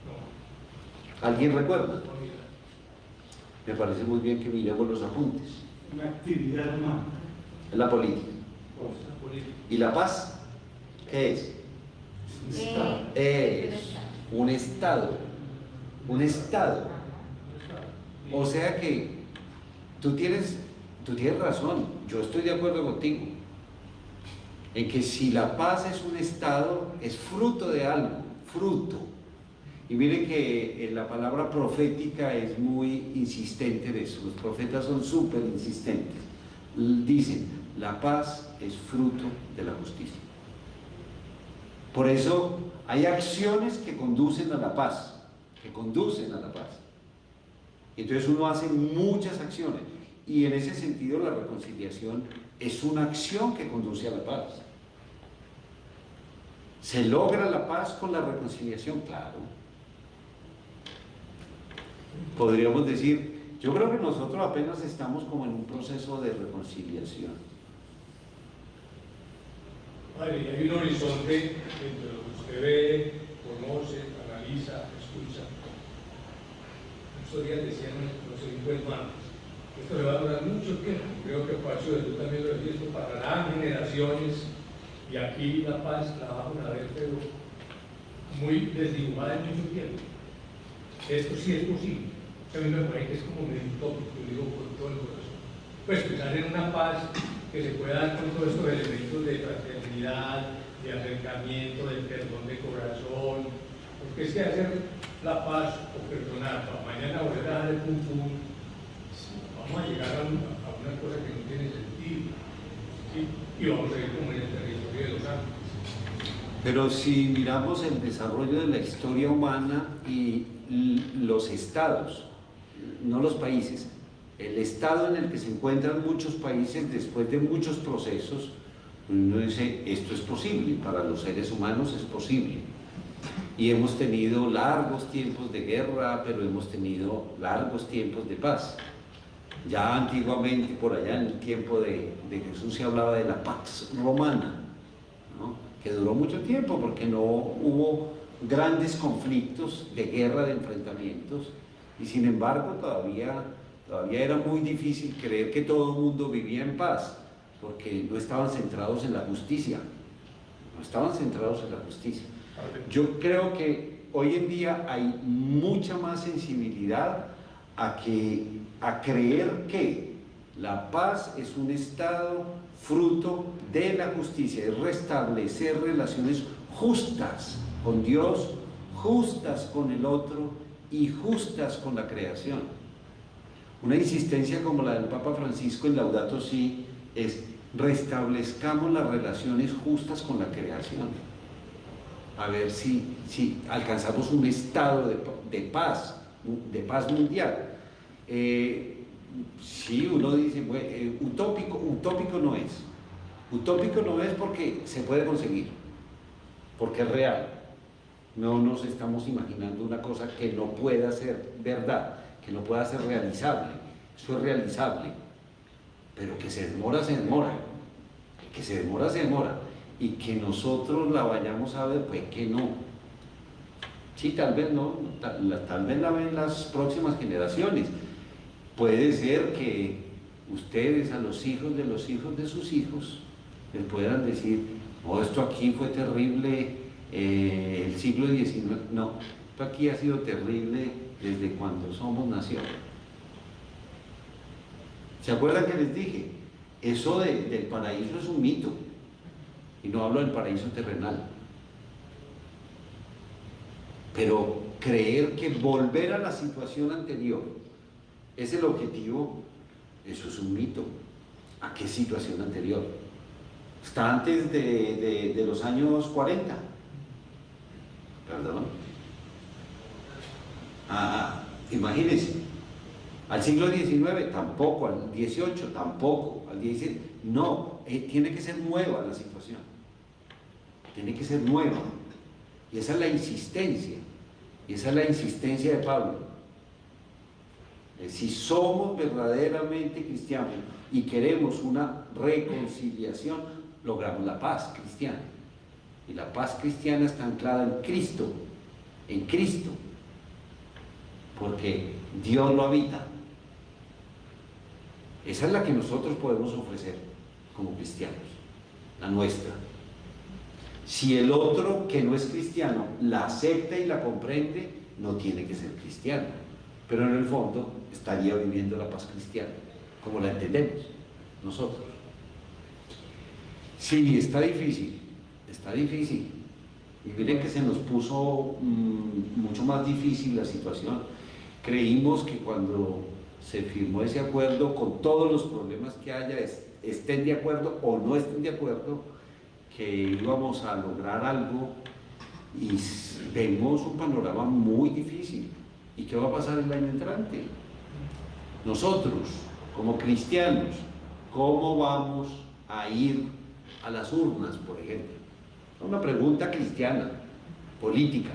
No. ¿Alguien recuerda? No, mira. Me parece muy bien que miremos los apuntes. Una actividad humana. Es la política. La política. ¿Y la paz? ¿Qué es? Es un estado. Un estado. O sea que tú tienes razón, yo estoy de acuerdo contigo, en que si la paz es un estado, es fruto de algo, fruto. Y miren que la palabra profética es muy insistente en eso, los profetas son súper insistentes. Dicen, la paz es fruto de la justicia. Por eso hay acciones que conducen a la paz, que conducen a la paz. Entonces uno hace muchas acciones y en ese sentido la reconciliación es una acción que conduce a la paz. ¿Se logra la paz con la reconciliación? Claro. Podríamos decir, yo creo que nosotros apenas estamos como en un proceso de reconciliación. Padre, hay un horizonte entre lo que usted ve, conoce, analiza, escucha. Estos días decían los 5 hermanos, esto le va a durar mucho tiempo. Creo que Pacho, tú también lo decís, esto pasará generaciones y aquí la paz la vamos a ver, pero muy desdibujada en mucho tiempo. Esto sí es posible. A mí me parece que es como un utópico, yo digo con todo el corazón. Pues pensar en una paz que se pueda dar con todos estos elementos de fraternidad, de acercamiento, de perdón de corazón, porque es que hacer la paz o perdonar para mañana volver a dar el pum pum, vamos a llegar a una cosa que no tiene sentido, ¿sí? Y vamos a ir como en el territorio de los ángeles. Pero si miramos el desarrollo de la historia humana y los estados, no los países, el estado en el que se encuentran muchos países después de muchos procesos, uno dice, esto es posible, para los seres humanos es posible. Y hemos tenido largos tiempos de guerra, pero hemos tenido largos tiempos de paz. Ya antiguamente, por allá en el tiempo de Jesús, se hablaba de la Pax Romana, ¿no? Que duró mucho tiempo porque no hubo grandes conflictos de guerra, de enfrentamientos, y sin embargo todavía era muy difícil creer que todo el mundo vivía en paz, porque no estaban centrados en la justicia, Yo creo que hoy en día hay mucha más sensibilidad a creer que la paz es un estado fruto de la justicia, es restablecer relaciones justas con Dios, justas con el otro y justas con la creación. Una insistencia como la del Papa Francisco en Laudato Si es restablezcamos las relaciones justas con la creación. A ver si alcanzamos un estado de paz mundial. sí, uno dice, bueno, utópico no es. Utópico no es porque se puede conseguir, porque es real. No nos estamos imaginando una cosa que no pueda ser verdad, que no pueda ser realizable. Eso es realizable, pero que se demora, se demora. Que se demora, se demora. Y que nosotros la vayamos a ver, pues que no. Sí, tal vez no, tal vez la ven las próximas generaciones. Puede ser que ustedes a los hijos de sus hijos les puedan decir, no, esto aquí fue terrible el siglo XIX. No, esto aquí ha sido terrible desde cuando somos nación. ¿Se acuerdan que les dije? Eso del paraíso es un mito. Y no hablo del paraíso terrenal. Pero creer que volver a la situación anterior es el objetivo, eso es un mito. ¿A qué situación anterior? Está antes de los años 40. Perdón. Imagínense. Al siglo XIX tampoco, al XVIII tampoco, al XVII. No, tiene que ser nueva la situación. Tiene que ser nueva. Y esa es la insistencia. Y esa es la insistencia de Pablo. Si somos verdaderamente cristianos y queremos una reconciliación, logramos la paz cristiana. Y la paz cristiana está anclada en Cristo. En Cristo. Porque Dios lo habita. Esa es la que nosotros podemos ofrecer como cristianos. La nuestra. Si el otro que no es cristiano la acepta y la comprende, no tiene que ser cristiano, pero en el fondo estaría viviendo la paz cristiana, como la entendemos nosotros. Sí, está difícil, y miren que se nos puso mucho más difícil la situación. Creímos que cuando se firmó ese acuerdo, con todos los problemas que haya, estén de acuerdo o no estén de acuerdo, que íbamos a lograr algo, y vemos un panorama muy difícil. ¿Y qué va a pasar el año entrante? Nosotros, como cristianos, ¿cómo vamos a ir a las urnas, por ejemplo? Es una pregunta cristiana, política,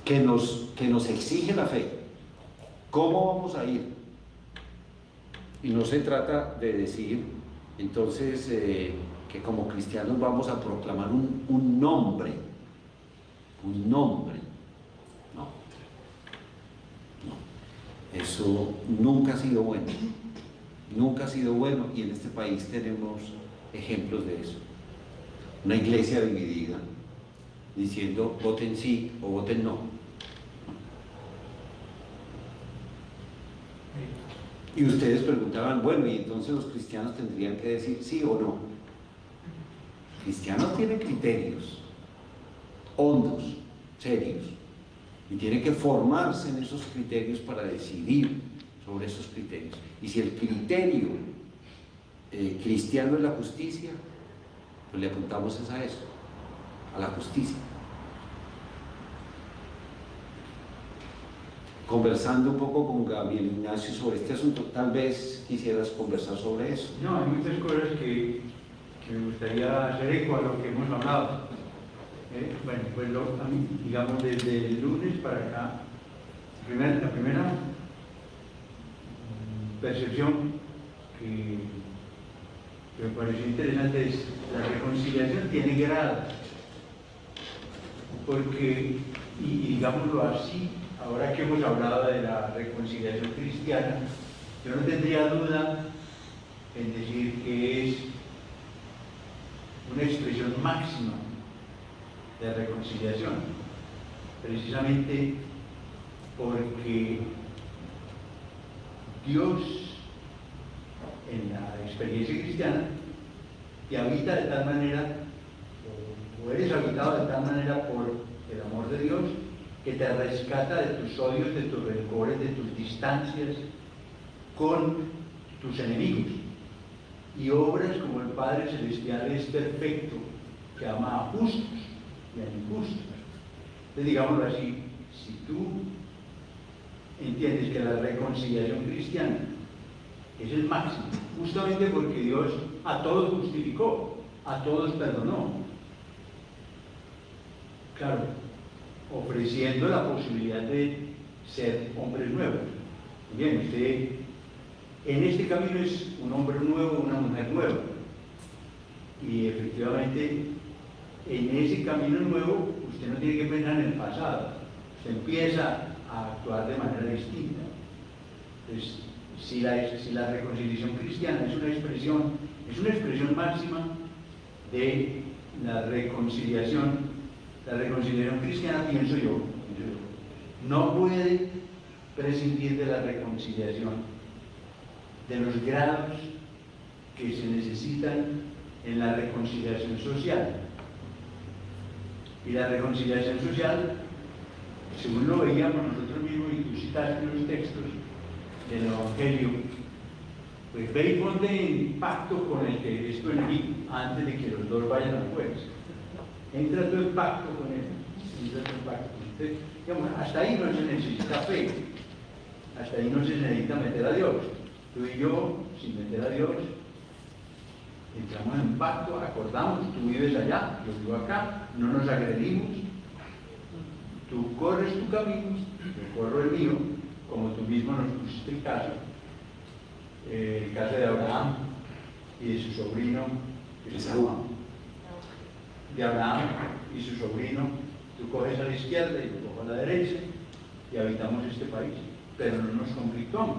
que nos exige la fe. ¿Cómo vamos a ir? Y no se trata de decir, entonces, que como cristianos vamos a proclamar un nombre. No. Eso nunca ha sido bueno. Nunca ha sido bueno, y en este país tenemos ejemplos de eso. Una iglesia dividida, diciendo voten sí o voten no. Y ustedes preguntaban, bueno, y entonces los cristianos tendrían que decir sí o no. El cristiano tiene criterios hondos, serios, y tiene que formarse en esos criterios para decidir sobre esos criterios. Y si el criterio cristiano es la justicia, pues le apuntamos a eso, a la justicia. Conversando un poco con Gabriel Ignacio sobre este asunto, tal vez quisieras conversar sobre eso. No, hay muchas cosas que me gustaría hacer eco a lo que hemos hablado. Bueno, pues digamos desde el lunes para acá, la primera percepción que me pareció interesante es la reconciliación tiene grado, porque, y digámoslo así, ahora que hemos hablado de la reconciliación cristiana, yo no tendría duda en decir que es una expresión máxima de reconciliación, precisamente porque Dios en la experiencia cristiana te habita de tal manera, o eres habitado de tal manera por el amor de Dios, que te rescata de tus odios, de tus rencores, de tus distancias con tus enemigos, y obras como el Padre Celestial es perfecto, que ama a justos y a injustos. Entonces, digámoslo así, si tú ¿entiendes? Que la reconciliación cristiana es el máximo, justamente porque Dios a todos justificó, a todos perdonó. Claro, ofreciendo la posibilidad de ser hombres nuevos. Bien, usted en este camino es un hombre nuevo, una mujer nueva. Y efectivamente, en ese camino nuevo, usted no tiene que pensar en el pasado. Usted empieza a actuar de manera distinta. Entonces, si la reconciliación cristiana es una expresión máxima de la reconciliación cristiana, pienso yo, no puede prescindir de la reconciliación, de los grados que se necesitan en la reconciliación social. Y la reconciliación social, según lo veíamos nosotros mismos, y tú citaste los textos del Evangelio, pues ve y ponte en pacto con el que es tu enemigo antes de que los dos vayan al juez. Entra tú en pacto con él. Entonces, digamos, hasta ahí no se necesita fe, hasta ahí no se necesita meter a Dios. Tú y yo, sin meter a Dios, entramos en pacto, acordamos, tú vives allá, yo vivo acá, no nos agredimos, tú corres tu camino, yo corro el mío, como tú mismo nos pusiste el caso de Abraham y de su sobrino Esaú. De Abraham y su sobrino, tú coges a la izquierda y yo cojo a la derecha y habitamos este país, pero no nos conflictamos,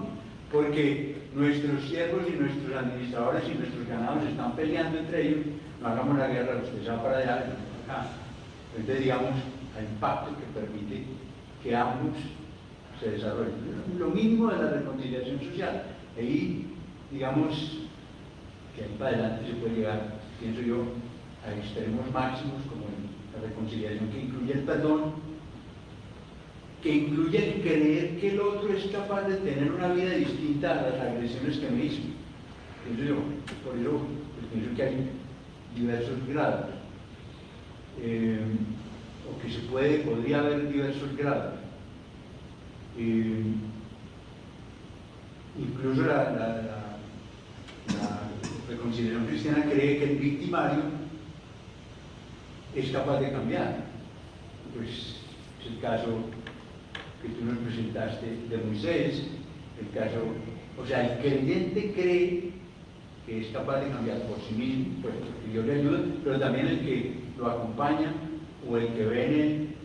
porque nuestros siervos y nuestros administradores y nuestros ganados están peleando entre ellos. No hagamos la guerra, usted se va para allá, yo para acá. Entonces, digamos, hay un pacto que permite que ambos se desarrollen. Lo mismo de la reconciliación social. Ahí, digamos, que ahí para adelante se puede llegar, pienso yo, a extremos máximos, como la reconciliación que incluye el perdón, que incluye el creer que el otro es capaz de tener una vida distinta a las agresiones que me hizo. Pienso yo, por eso pues pienso que hay diversos grados, o que podría haber diversos grados. Incluso la reconciliación cristiana cree que el victimario es capaz de cambiar. Pues es el caso que tú nos presentaste de Moisés, el caso, o sea, el creyente cree que es capaz de cambiar por sí mismo, pues porque Dios le ayuda, pero también el que lo acompaña o el que ve en él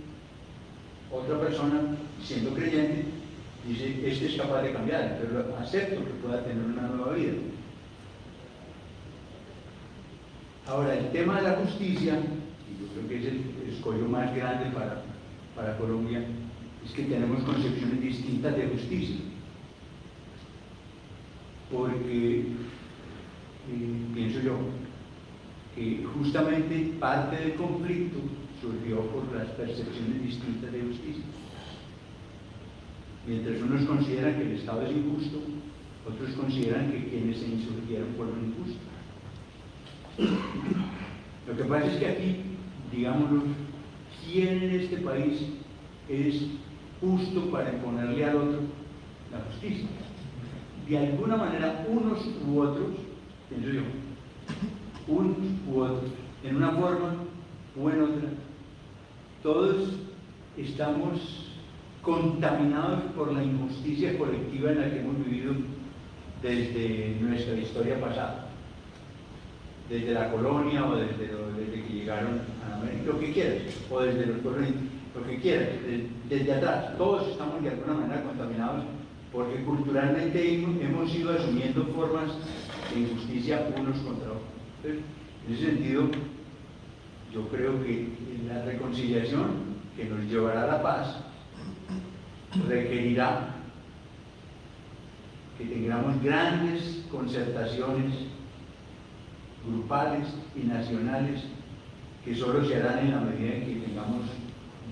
otra persona siendo creyente, dice, este es capaz de cambiar, entonces acepto que pueda tener una nueva vida. Ahora, el tema de la justicia, y yo creo que es el escollo más grande para Colombia, es que tenemos concepciones distintas de justicia. Porque pienso yo que justamente parte del conflicto surgió por las percepciones distintas de justicia. Mientras unos consideran que el Estado es injusto, otros consideran que quienes se insurgieron fueron injustos. Lo que pasa es que aquí, digámoslo, ¿quién en este país es justo para imponerle al otro la justicia? De alguna manera, unos u otros, pienso yo, unos u otros, en una forma o en otra, todos estamos contaminados por la injusticia colectiva en la que hemos vivido desde nuestra historia pasada. Desde la colonia o desde que llegaron a América, lo que quieras, o desde los pueblos, lo que quieras, desde atrás. Todos estamos de alguna manera contaminados porque culturalmente hemos ido asumiendo formas de injusticia unos contra otros. Entonces, en ese sentido, yo creo que la reconciliación que nos llevará a la paz requerirá que tengamos grandes concertaciones grupales y nacionales que solo se harán en la medida en que tengamos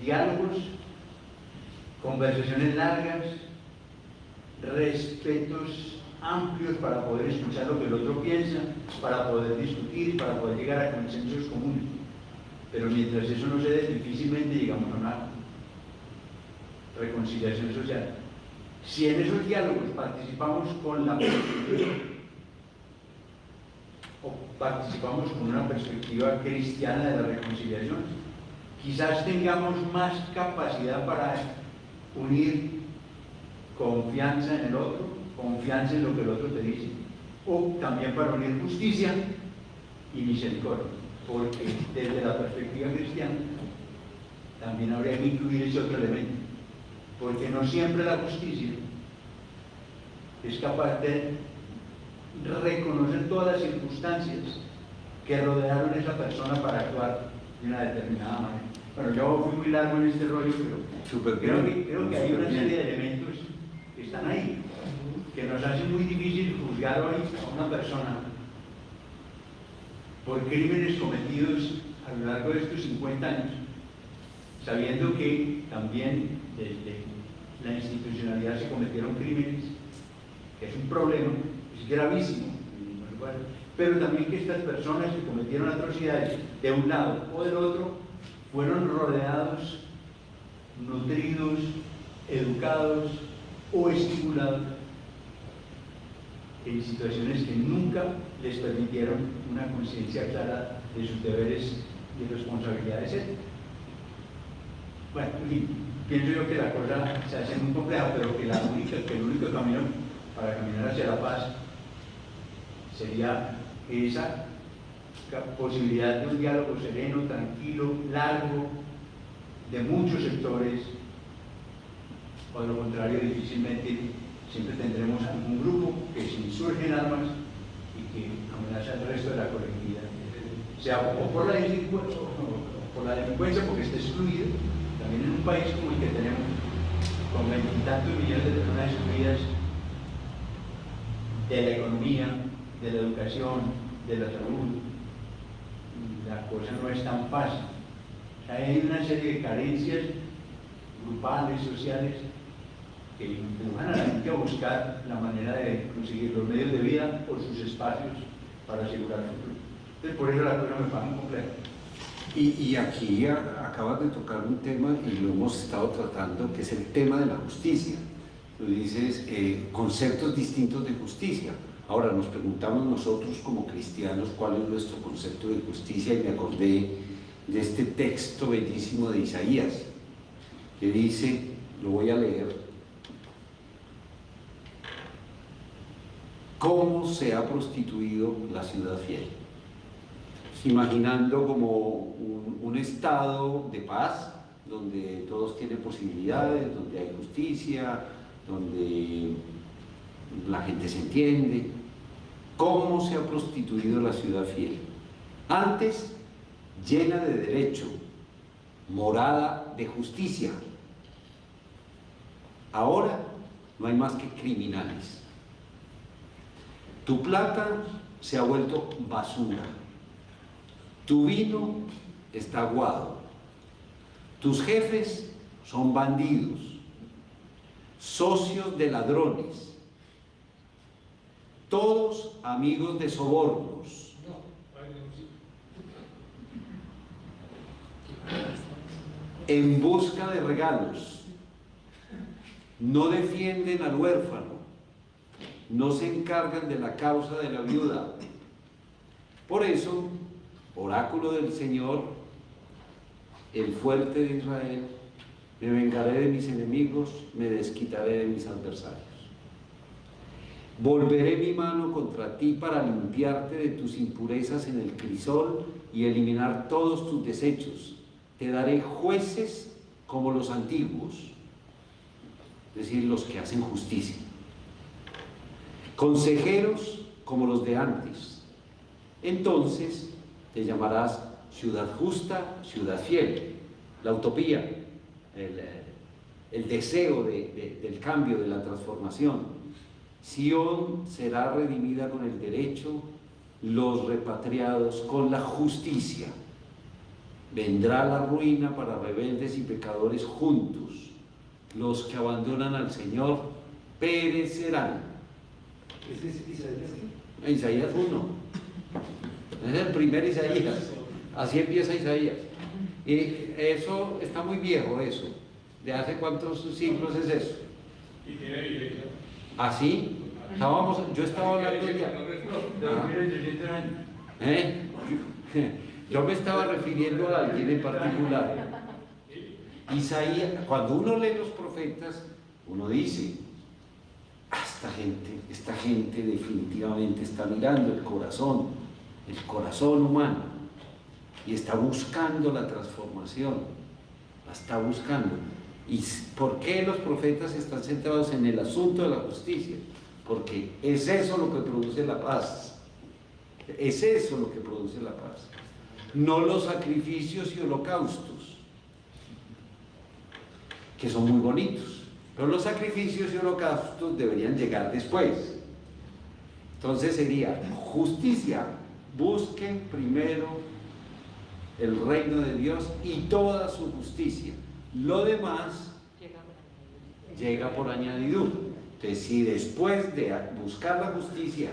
diálogos, conversaciones largas, respetos amplios para poder escuchar lo que el otro piensa, para poder discutir, para poder llegar a consensos comunes. Pero mientras eso no se dé, difícilmente llegamos a una reconciliación social. Si en esos diálogos participamos con la perspectiva, o participamos con una perspectiva cristiana de la reconciliación, quizás tengamos más capacidad para unir confianza en el otro, confianza en lo que el otro te dice, o también para unir justicia y misericordia, porque desde la perspectiva cristiana también habría que incluir ese otro elemento, porque no siempre la justicia es capaz de reconocer todas las circunstancias que rodearon a esa persona para actuar de una determinada manera. Bueno, yo fui muy largo en este rollo, pero creo que hay una serie de elementos que están ahí, que nos hacen muy difícil juzgar hoy a una persona por crímenes cometidos a lo largo de estos 50 años, sabiendo que también desde la institucionalidad se cometieron crímenes, que es un problema, es gravísimo, pero también que estas personas que cometieron atrocidades de un lado o del otro fueron rodeados, nutridos, educados o estimulados en situaciones que nunca les permitieron una conciencia clara de sus deberes y responsabilidades éticas. Bueno, y pienso yo que la cosa se hace muy compleja, pero que el único camino para caminar hacia la paz sería esa posibilidad de un diálogo sereno, tranquilo, largo, de muchos sectores, o de lo contrario difícilmente siempre tendremos un grupo que se insurge en armas y que amenaza al resto de la colectividad, sea o por la delincuencia porque está excluido, también en un país como el que tenemos, con 20 y tantos millones de personas excluidas de la economía, de la educación, de la salud, la cosa no es tan fácil. Hay una serie de carencias grupales, sociales, que empujan a la gente a buscar la manera de conseguir los medios de vida o sus espacios para asegurar el futuro. Entonces, por eso la cosa me parece compleja. Y aquí acabas de tocar un tema y lo hemos estado tratando, que es el tema de la justicia. Tú dices conceptos distintos de justicia. Ahora nos preguntamos nosotros como cristianos cuál es nuestro concepto de justicia y me acordé de este texto bellísimo de Isaías que dice, lo voy a leer: ¿cómo se ha prostituido la ciudad fiel? Imaginando como un estado de paz donde todos tienen posibilidades, donde hay justicia, donde la gente se entiende. ¿Cómo se ha prostituido la ciudad fiel? Antes, llena de derecho, morada de justicia. Ahora no hay más que criminales. Tu plata se ha vuelto basura. Tu vino está aguado. Tus jefes son bandidos, socios de ladrones, todos amigos de sobornos. En busca de regalos, no defienden al huérfano, no se encargan de la causa de la viuda. Por eso, oráculo del Señor, el fuerte de Israel, me vengaré de mis enemigos, me desquitaré de mis adversarios. Volveré mi mano contra ti para limpiarte de tus impurezas en el crisol y eliminar todos tus desechos. Te daré jueces como los antiguos, es decir, los que hacen justicia. Consejeros como los de antes. Entonces te llamarás ciudad justa, ciudad fiel. La utopía, el deseo del cambio, de la transformación. Sión será redimida con el derecho, los repatriados con la justicia. Vendrá la ruina para rebeldes y pecadores juntos. Los que abandonan al Señor perecerán. ¿Ese es Isaías qué? Isaías 1. Es el primer Isaías. Así empieza Isaías. Y eso está muy viejo, eso. ¿De hace cuántos siglos es eso? Y tiene vigencia. ¿Así? Yo estaba hablando ya. ¿Eh? Yo me estaba refiriendo a alguien en particular. Isaías, cuando uno lee los profetas, uno dice, esta gente definitivamente está mirando el corazón humano, y está buscando la transformación, la está buscando. ¿Y por qué los profetas están centrados en el asunto de la justicia? Porque es eso lo que produce la paz. Es eso lo que produce la paz. No los sacrificios y holocaustos, que son muy bonitos. Pero los sacrificios y holocaustos deberían llegar después. Entonces sería justicia. Busquen primero el reino de Dios y toda su justicia. Lo demás llega por añadidura. Entonces, si después de buscar la justicia,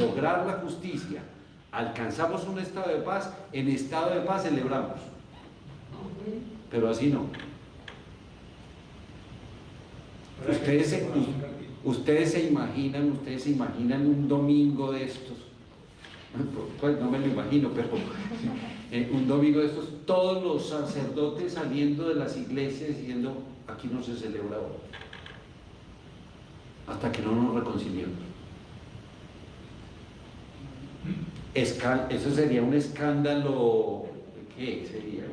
lograr la justicia, alcanzamos un estado de paz, en estado de paz celebramos. Pero así no. Ustedes se imaginan un domingo de estos, pues no me lo imagino, pero un domingo de estos, todos los sacerdotes saliendo de las iglesias diciendo, aquí no se celebra hoy, hasta que no nos reconciliemos. Eso sería un escándalo. ¿Qué sería?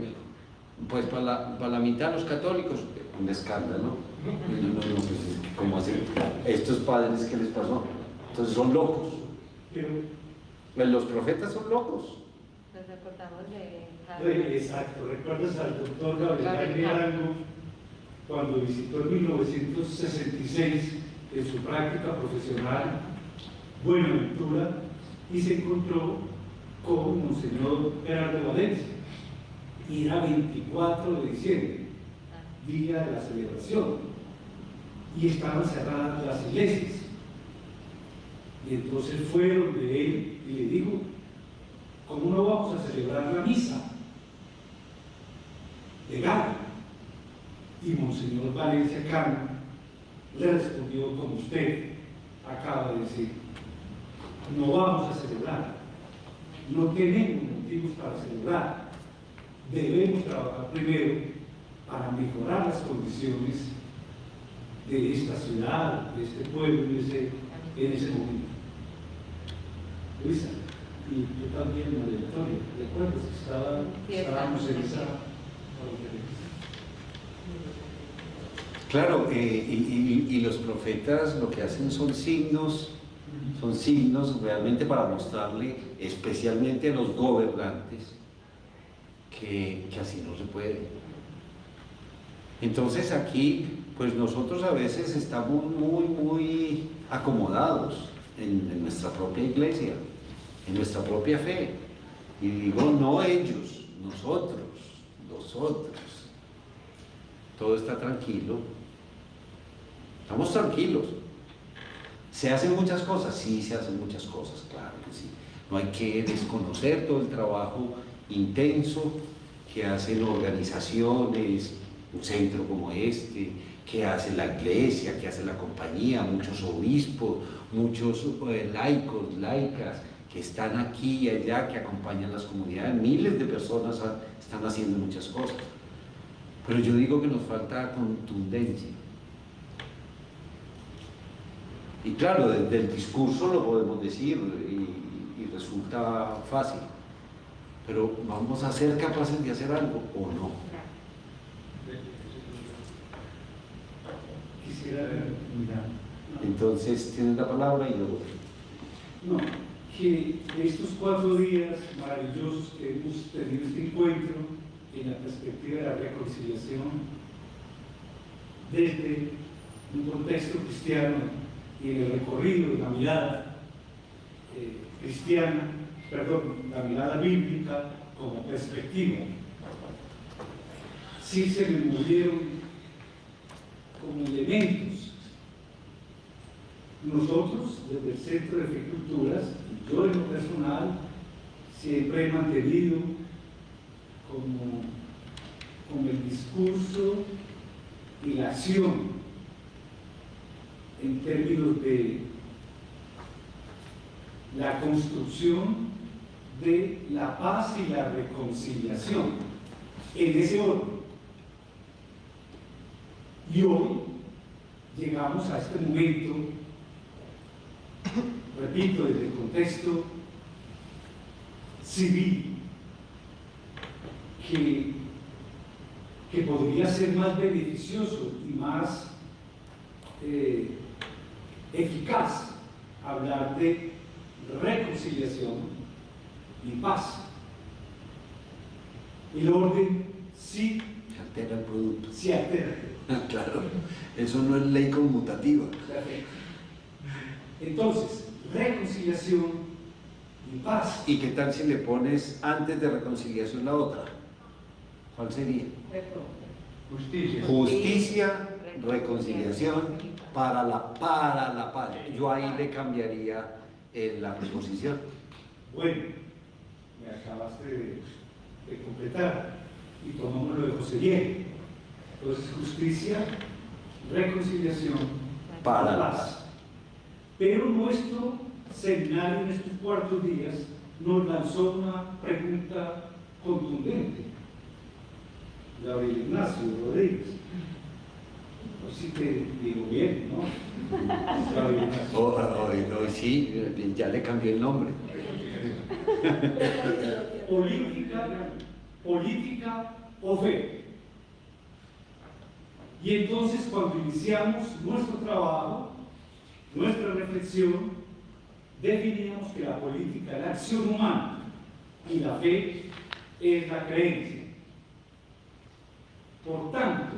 Pues para la mitad de los católicos, un escándalo. No, pues, ¿cómo así? Estos padres, ¿qué les pasó? Entonces son locos. Los profetas son locos. Nos recordamos de... Exacto, recuerdas al doctor Gabriel Hidalgo cuando visitó en 1966 en su práctica profesional Buenaventura y se encontró con Monseñor Gerardo Valencia, y era 24 de diciembre, día de la celebración, y estaban cerradas las iglesias. Y entonces fue donde él y le dijo, ¿cómo no vamos a celebrar la misa de gala? Y Monseñor Valencia Cano le respondió como usted acaba de decir, no vamos a celebrar, no tenemos motivos para celebrar, debemos trabajar primero para mejorar las condiciones de esta ciudad, de este pueblo en ese momento. Luisa, y yo también, María Victoria, ¿recuerdas que estábamos en esa conferencia? Claro, y los profetas lo que hacen son signos realmente para mostrarle, especialmente a los gobernantes, que así no se puede. Entonces aquí, pues nosotros a veces estamos muy acomodados en nuestra propia iglesia, en nuestra propia fe. Y digo, no ellos, nosotros. Todo está tranquilo. Estamos tranquilos. ¿Se hacen muchas cosas? Sí, se hacen muchas cosas, claro que sí. No hay que desconocer todo el trabajo intenso que hacen organizaciones, un centro como este, que hace la iglesia, que hace la compañía, muchos obispos, muchos laicos, laicas, que están aquí y allá, que acompañan las comunidades. Miles de personas están haciendo muchas cosas. Pero yo digo que nos falta contundencia. Y claro, desde el discurso lo podemos decir y resulta fácil, pero ¿vamos a ser capaces de hacer algo o no? Quisiera mirar. Entonces, tienen la palabra y luego. No, que estos 4 días maravillosos que hemos tenido este encuentro en la perspectiva de la reconciliación, desde un contexto cristiano y en el recorrido de la mirada cristiana, la mirada bíblica como perspectiva, sí se me movieron como elementos. Nosotros, desde el Centro de Fe y Culturas, yo en lo personal, siempre he mantenido como el discurso y la acción en términos de la construcción de la paz y la reconciliación, en ese orden. Y hoy llegamos a este momento, repito, desde el contexto civil, que podría ser más beneficioso y más eficaz hablar de reconciliación y paz. El orden sí Se altera el producto. se altera. Claro, eso no es ley conmutativa. Perfecto. Entonces, reconciliación y paz. ¿Y qué tal si le pones antes de reconciliación la otra? ¿Cuál sería? Justicia. Justicia, reconciliación para la paz. Yo ahí le cambiaría la preposición. Bueno, me acabaste de completar y tomamos lo de José Diego. Entonces, justicia, reconciliación, Para la paz. paz. Pero nuestro seminario en estos cuartos días nos lanzó una pregunta contundente. Gabriel Ignacio Rodríguez. Pues sí te digo bien, ¿no? Gabriel Ignacio. Hoy sí, ya le cambié el nombre. Política o fe. Y entonces cuando iniciamos nuestro trabajo, nuestra reflexión, definimos que la política es la acción humana y la fe es la creencia. Por tanto,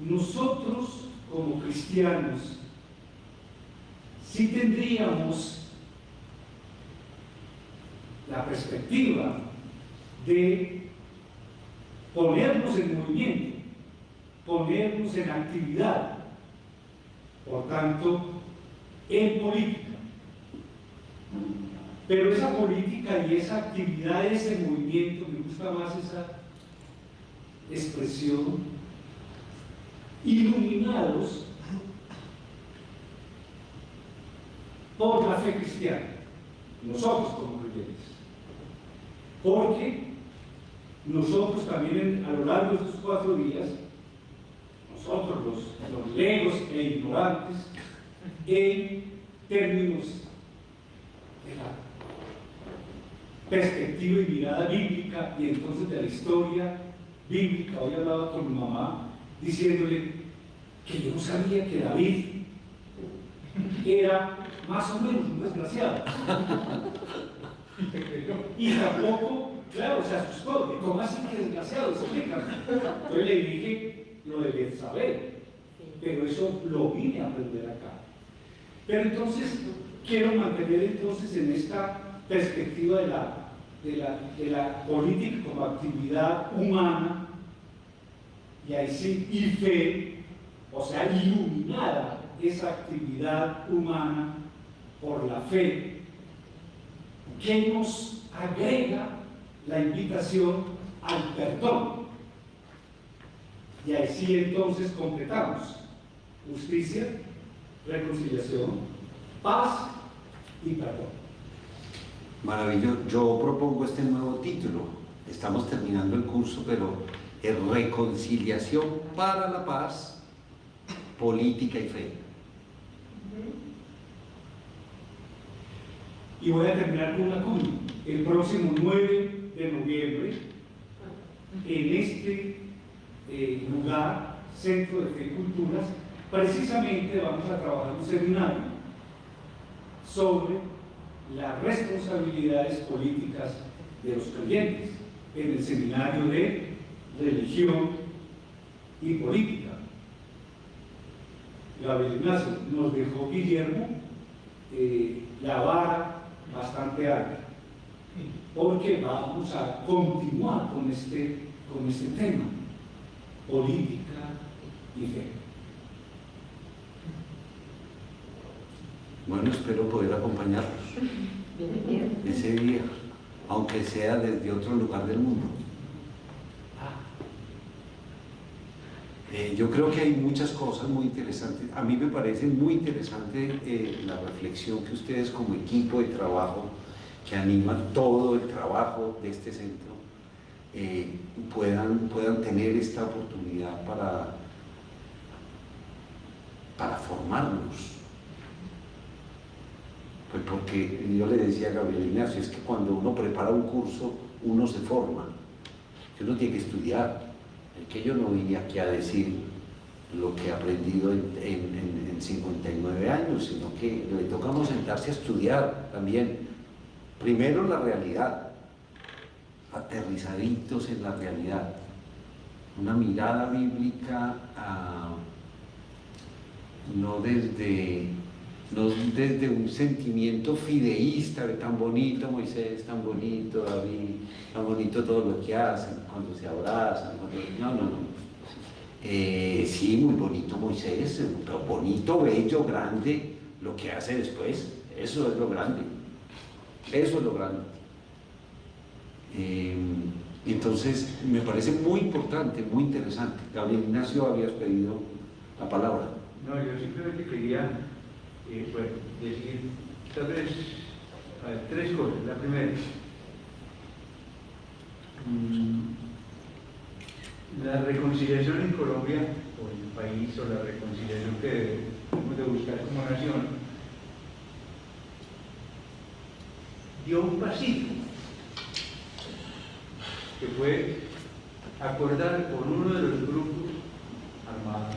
nosotros como cristianos sí tendríamos la perspectiva de ponernos en movimiento, ponernos en actividad, por tanto, en política. Pero esa política y esa actividad, ese movimiento, me gusta más esa expresión, iluminados por la fe cristiana, nosotros como creyentes. Porque nosotros también a lo largo de estos 4 días, nosotros los legos e ignorantes, en términos de la perspectiva y mirada bíblica y entonces de la historia bíblica, hoy hablaba con mi mamá diciéndole que yo no sabía que David era más o menos un desgraciado. Y tampoco, claro, se asustó. ¿Cómo así que desgraciado? Explícame. Entonces le dije lo de saber, pero eso lo vine a aprender acá. Pero entonces quiero mantener entonces en esta perspectiva de la política como actividad humana, y ahí sí, y fe, o sea, iluminada esa actividad humana por la fe, que nos agrega la invitación al perdón. Y ahí sí entonces completamos justicia, reconciliación, paz y perdón. Maravilloso. Yo propongo este nuevo título. Estamos terminando el curso, pero es reconciliación para la paz, política y fe. Y voy a terminar con una cuña. El próximo 9 de noviembre, en este lugar, Centro de Fe y Culturas, precisamente vamos a trabajar un seminario sobre las responsabilidades políticas de los creyentes en el seminario de religión y política. Gabriel Ignacio nos dejó Guillermo la vara bastante alta, porque vamos a continuar con este tema, política y fe. Bueno, espero poder acompañarlos ese día, aunque sea desde otro lugar del mundo. yo creo que hay muchas cosas muy interesantes. A mí me parece muy interesante la reflexión que ustedes como equipo de trabajo que animan todo el trabajo de este centro puedan tener esta oportunidad para formarnos. Pues porque yo le decía a Gabriel Ignacio, es que cuando uno prepara un curso, uno se forma, uno tiene que estudiar. El que yo no vine aquí a decir lo que he aprendido en 59 años, sino que le toca a uno sentarse a estudiar también. Primero la realidad, aterrizaditos en la realidad, una mirada bíblica no desde un sentimiento fideísta de tan bonito Moisés, tan bonito David, tan bonito todo lo que hacen, cuando se abrazan, no. Sí, muy bonito Moisés, pero bonito, bello, grande, lo que hace después, eso es lo grande, eso es lo grande. Entonces, me parece muy importante, muy interesante. Gabriel Ignacio, habías pedido la palabra. No, yo simplemente quería decir tal vez tres cosas. La primera, la reconciliación en Colombia, o en el país, o la reconciliación que debemos de buscar como nación, dio un pasito, que fue acordar con uno de los grupos armados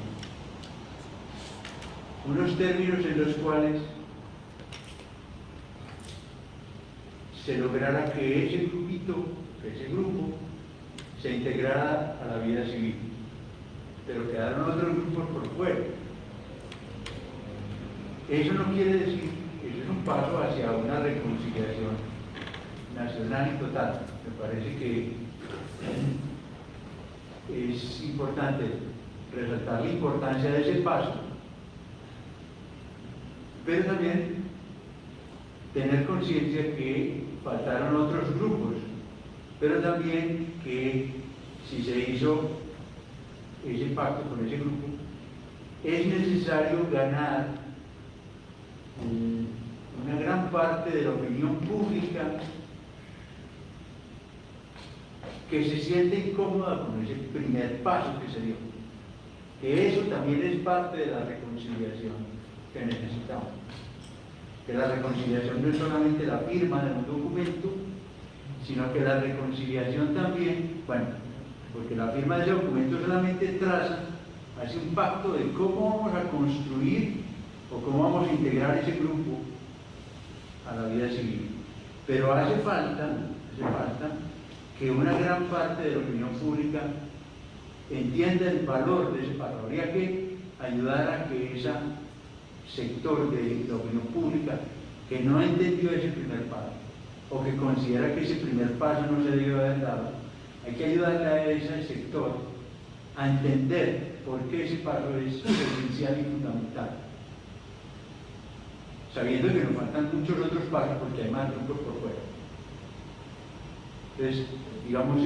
unos términos en los cuales se lograra que ese grupo se integrara a la vida civil, pero quedaron otros grupos por fuera. Eso no quiere decir, eso es un paso hacia una reconciliación nacional y total. Me parece que es importante resaltar la importancia de ese paso, pero también tener conciencia que faltaron otros grupos, pero también que si se hizo ese pacto con ese grupo, es necesario ganar una gran parte de la opinión pública que se siente incómoda con ese primer paso que se dio. Que eso también es parte de la reconciliación que necesitamos. Que la reconciliación no es solamente la firma de un documento, sino que la reconciliación también, porque la firma de ese documento solamente traza, hace un pacto de cómo vamos a construir o cómo vamos a integrar ese grupo a la vida civil. Pero hace falta que una gran parte de la opinión pública entienda el valor de ese pacto. Habría que ayudar a que ese sector de la opinión pública que no entendió ese primer paso o que considera que ese primer paso no se debió haber dado, hay que ayudarle a ese sector a entender por qué ese paso es esencial y fundamental, sabiendo que nos faltan muchos otros pasos porque hay más grupos por fuera. Entonces, digamos,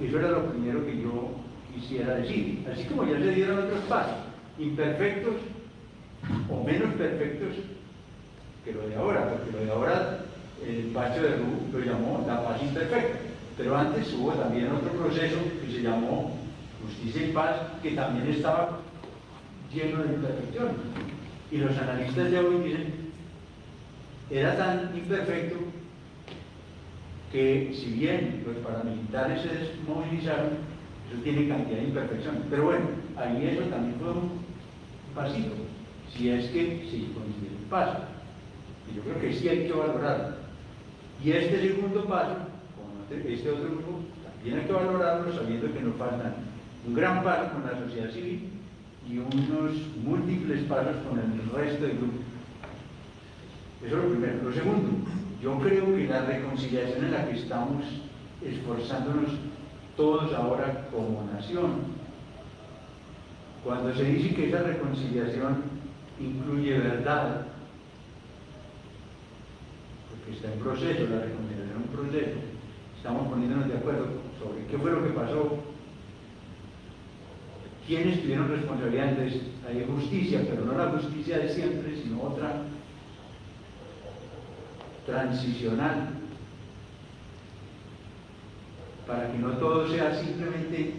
eso era lo primero que yo quisiera decir. Así como ya se dieron otros pasos, imperfectos o menos perfectos que lo de ahora, porque lo de ahora el Pacho de Rú lo llamó la paz imperfecta, pero antes hubo también otro proceso que se llamó justicia y paz, que también estaba lleno de imperfecciones. Y los analistas de hoy dicen, era tan imperfecto que si bien los paramilitares se desmovilizaron, eso tiene cantidad de imperfecciones. Pero bueno, ahí eso también fue un pasito, si es que se considera un paso. Y yo creo que sí hay que valorarlo. Y este segundo paso, con este otro grupo, también hay que valorarlo sabiendo que nos faltan un gran paso con la sociedad civil y unos múltiples pasos con el resto del grupo. Eso es lo primero. Lo segundo, yo creo que la reconciliación en la que estamos esforzándonos todos ahora como nación, cuando se dice que esa reconciliación incluye verdad, porque está en proceso, la reconciliación es un proceso, estamos poniéndonos de acuerdo sobre qué fue lo que pasó, ¿quiénes tuvieron responsabilidad? Entonces, hay justicia, pero no la justicia de siempre, sino otra transicional, para que no todo sea simplemente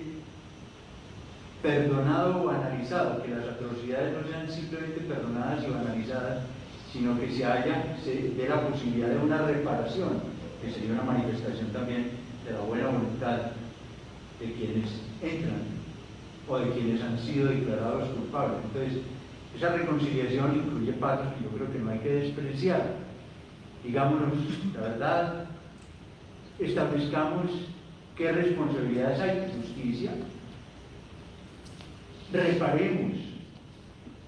perdonado o banalizado, que las atrocidades no sean simplemente perdonadas y banalizadas, sino que se dé la posibilidad de una reparación, que sería una manifestación también de la buena voluntad de quienes entran o de quienes han sido declarados culpables. Entonces, esa reconciliación incluye pasos que yo creo que no hay que despreciar. Digámonos la verdad, establezcamos qué responsabilidades hay, justicia, reparemos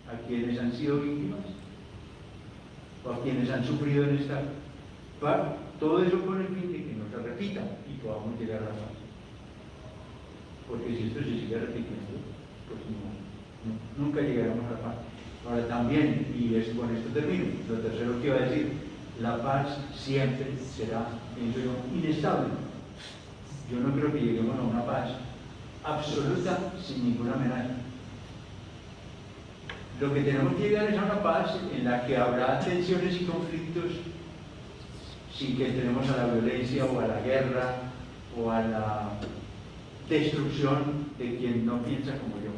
a quienes han sido víctimas o a quienes han sufrido en esta parte, todo eso con el fin de que no se repita y podamos llegar a la paz. Porque si esto se sigue repitiendo, pues nunca llegaremos a la paz. Ahora también, y con esto termino, lo tercero que iba a decir, la paz siempre será, pienso yo, inestable. Yo no creo que lleguemos a una paz absoluta sin ninguna amenaza. Lo que tenemos que llegar es a una paz en la que habrá tensiones y conflictos sin que entremos a la violencia o a la guerra o a la destrucción de quien no piensa como yo.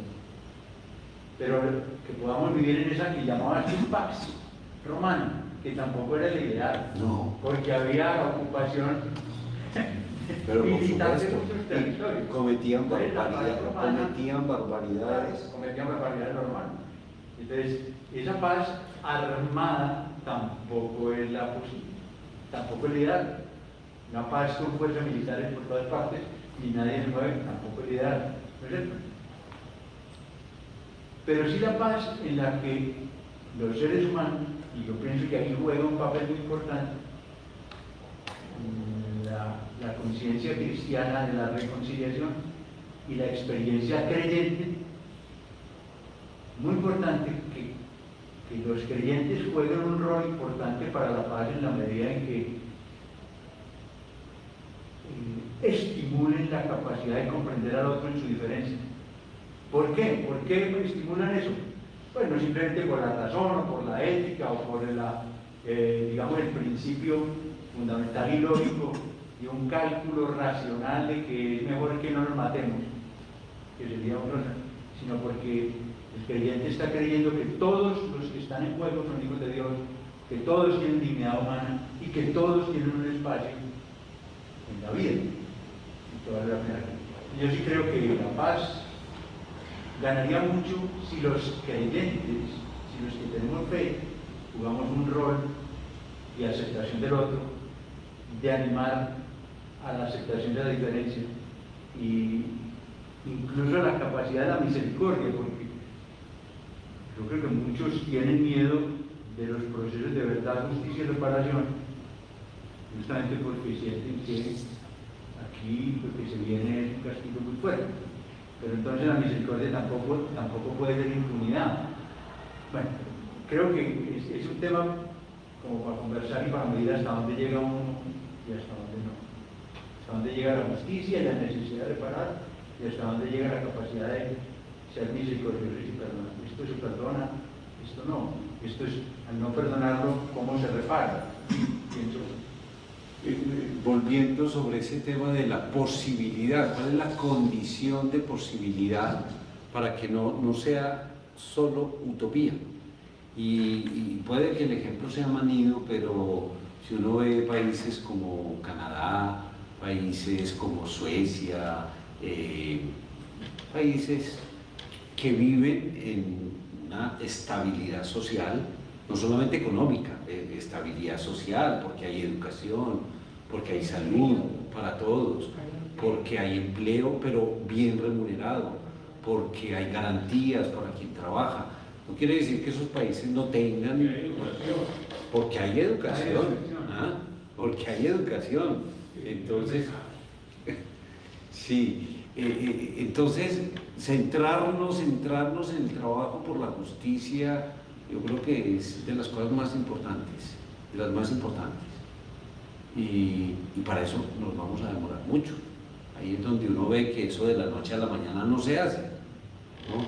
Pero que podamos vivir en esa que llamaba pax romana, que tampoco era el ideal, No. porque había ocupación Pero por militar de supuesto, muchos territorios. cometían Entonces, la paz barbaridades, romana, cometían barbaridades. cometían barbaridades normales. Entonces, esa paz armada tampoco es la posible, tampoco es la ideal. Una paz con fuerzas militares por todas partes y nadie se mueve, tampoco es la ideal. ¿No es cierto? Pero sí la paz en la que los seres humanos, y yo pienso que ahí juega un papel muy importante, la conciencia cristiana de la reconciliación y la experiencia creyente, muy importante que los creyentes jueguen un rol importante para la paz en la medida en que estimulen la capacidad de comprender al otro en su diferencia. ¿Por qué? ¿Por qué estimulan eso? Pues no simplemente por la razón o por la ética o por digamos, el principio fundamental y lógico y un cálculo racional de que es mejor que no nos matemos, que sería otra, sino porque el creyente está creyendo que todos los que están en juego son hijos de Dios, que todos tienen dignidad humana y que todos tienen un espacio en la vida. Yo sí creo que la paz ganaría mucho si los creyentes, si los que tenemos fe, jugamos un rol de aceptación del otro, de animar a la aceptación de la diferencia y incluso a la capacidad de la misericordia, porque yo creo que muchos tienen miedo de los procesos de verdad, justicia y reparación, justamente porque sienten que aquí lo que se viene es un castigo muy fuerte. Pero entonces la misericordia tampoco puede ser impunidad. Bueno, creo que es un tema como para conversar y para medir hasta dónde llega uno y hasta dónde no. Hasta dónde llega la justicia y la necesidad de reparar y hasta dónde llega la capacidad de ser misericordioso y perdonar. Esto se perdona, esto no. Esto es, al no perdonarlo, ¿cómo se repara? Pienso. Volviendo sobre ese tema de la posibilidad, ¿cuál es la condición de posibilidad para que no sea solo utopía? Y puede que el ejemplo sea manido, pero si uno ve países como Canadá, países como Suecia, países que viven en una estabilidad social, no solamente económica, estabilidad social, porque hay educación, porque hay salud para todos, porque hay empleo, pero bien remunerado, porque hay garantías para quien trabaja. No quiere decir que esos países no tengan, porque hay educación, ¿ah? Porque hay educación. Entonces, sí, entonces centrarnos en el trabajo por la justicia, yo creo que es de las cosas más importantes, de las más importantes. Y para eso nos vamos a demorar mucho. Ahí es donde uno ve que eso de la noche a la mañana no se hace. ¿no?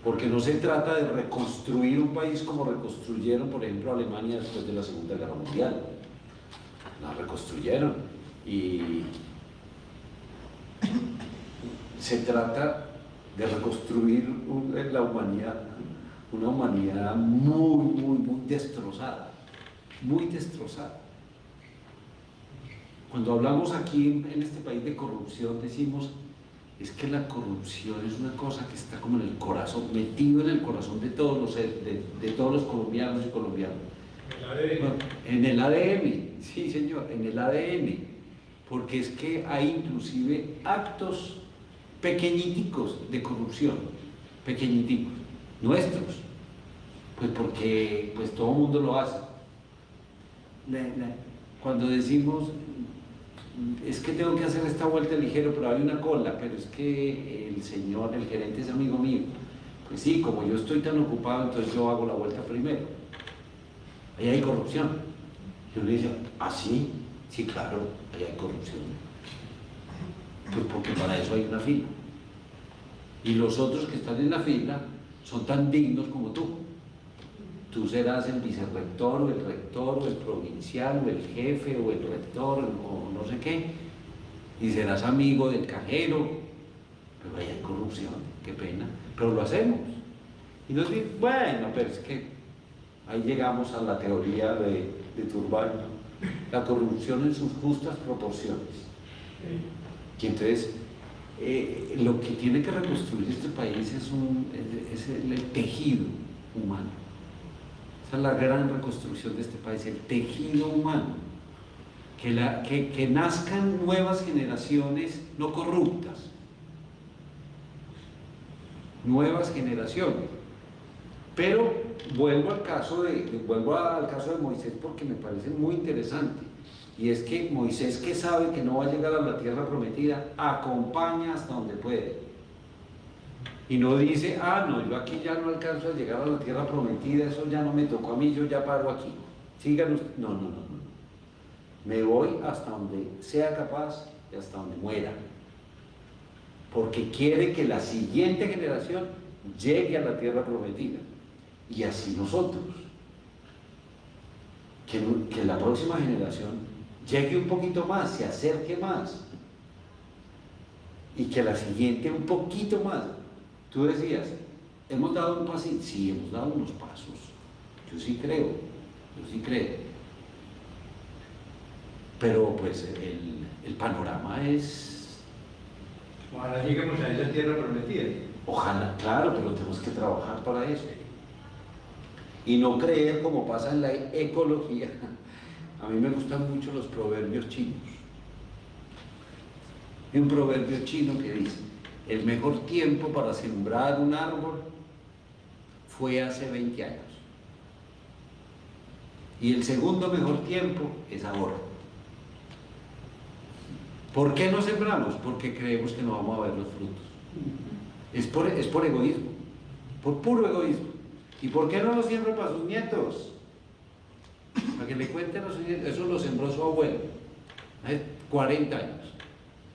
Porque no se trata de reconstruir un país como reconstruyeron, por ejemplo, Alemania después de la Segunda Guerra Mundial. La reconstruyeron y se trata de reconstruir la humanidad, una humanidad muy destrozada, muy destrozada. Cuando hablamos aquí en este país de corrupción, decimos, es que la corrupción es una cosa que está como en el corazón, metido en el corazón de todos los colombianos y colombianas. Bueno, en el ADN, sí señor, en el ADN, porque es que hay inclusive actos pequeñiticos de corrupción, pequeñiticos, nuestros, pues porque pues todo el mundo lo hace. Cuando decimos, es que tengo que hacer esta vuelta ligero, pero hay una cola, pero es que el señor, el gerente es amigo mío, pues sí, como yo estoy tan ocupado, entonces yo hago la vuelta primero. Ahí hay corrupción. Y uno dice, ¿ah, sí? Sí, claro, ahí hay corrupción. Pues porque para eso hay una fila. Y los otros que están en la fila son tan dignos como tú. Tú serás el vicerrector, o el rector, o el provincial, o el jefe, o el rector, o no sé qué. Y serás amigo del cajero. Pero ahí hay corrupción, qué pena. Pero lo hacemos. Y nos dicen, bueno, pero es que ahí llegamos a la teoría de Turbay, la corrupción en sus justas proporciones. Y entonces, lo que tiene que reconstruir este país es el tejido humano. Esa es la gran reconstrucción de este país, el tejido humano. Que nazcan nuevas generaciones no corruptas. Nuevas generaciones. Pero vuelvo al caso de Moisés porque me parece muy interesante. Y es que Moisés, que sabe que no va a llegar a la tierra prometida, acompaña hasta donde puede. Y no dice, ah, no, yo aquí ya no alcanzo a llegar a la tierra prometida, eso ya no me tocó a mí, yo ya paro aquí. Sigan ustedes. No. Me voy hasta donde sea capaz y hasta donde muera. Porque quiere que la siguiente generación llegue a la tierra prometida. Y así nosotros. Que la próxima generación llegue un poquito más, se acerque más. Y que la siguiente un poquito más. Tú decías, ¿hemos dado un pasito? Sí, hemos dado unos pasos. Yo sí creo. Pero pues el panorama es... Ojalá lleguemos a esa tierra prometida. Ojalá, claro, pero tenemos que trabajar para eso. Y no creer como pasa en la ecología. A mí me gustan mucho los proverbios chinos. Hay un proverbio chino que dice, el mejor tiempo para sembrar un árbol fue hace 20 años. Y el segundo mejor tiempo es ahora. ¿Por qué no sembramos? Porque creemos que no vamos a ver los frutos. Es por egoísmo, por puro egoísmo. ¿Y por qué no lo siembra para sus nietos? Para que le cuenten a sus nietos. Eso lo sembró su abuelo hace 40 años.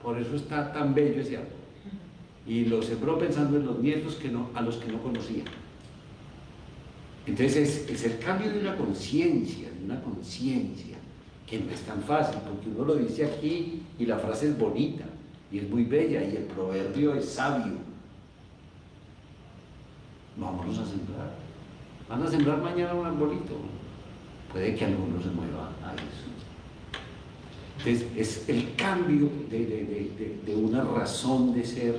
Por eso está tan bello ese árbol. Y lo sembró pensando en los nietos a los que no conocía. Entonces es el cambio de una conciencia, que no es tan fácil, porque uno lo dice aquí y la frase es bonita y es muy bella y el proverbio es sabio. Vámonos a sembrar. Van a sembrar mañana un arbolito. Puede que alguno se mueva a eso. Entonces es el cambio de una razón de ser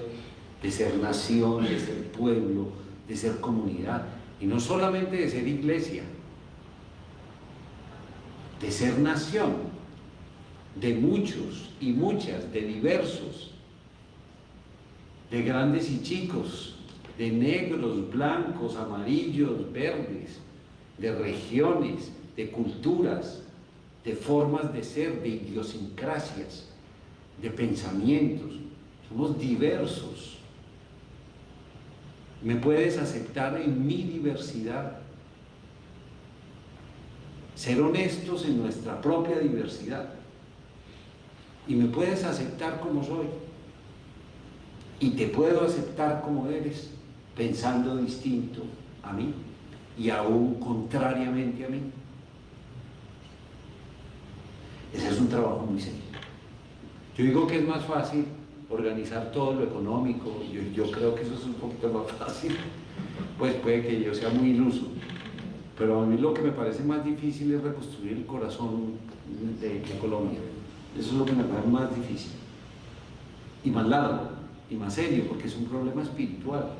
nación, de ser pueblo, de ser comunidad. Y no solamente de ser iglesia, de ser nación, de muchos y muchas, de diversos, de grandes y chicos, de negros, blancos, amarillos, verdes, de regiones, de culturas, de formas de ser, de idiosincrasias, de pensamientos. Somos diversos. ¿Me puedes aceptar en mi diversidad? Ser honestos en nuestra propia diversidad. Y me puedes aceptar como soy. Y te puedo aceptar como eres. pensando distinto a mí y aún contrariamente a mí. Ese es un trabajo muy serio. Yo digo que es más fácil organizar todo lo económico, yo creo que eso es un poquito más fácil, pues puede que yo sea muy iluso, pero a mí lo que me parece más difícil es reconstruir el corazón de Colombia. Eso es lo que me parece más difícil, y más largo, y más serio, porque es un problema espiritual.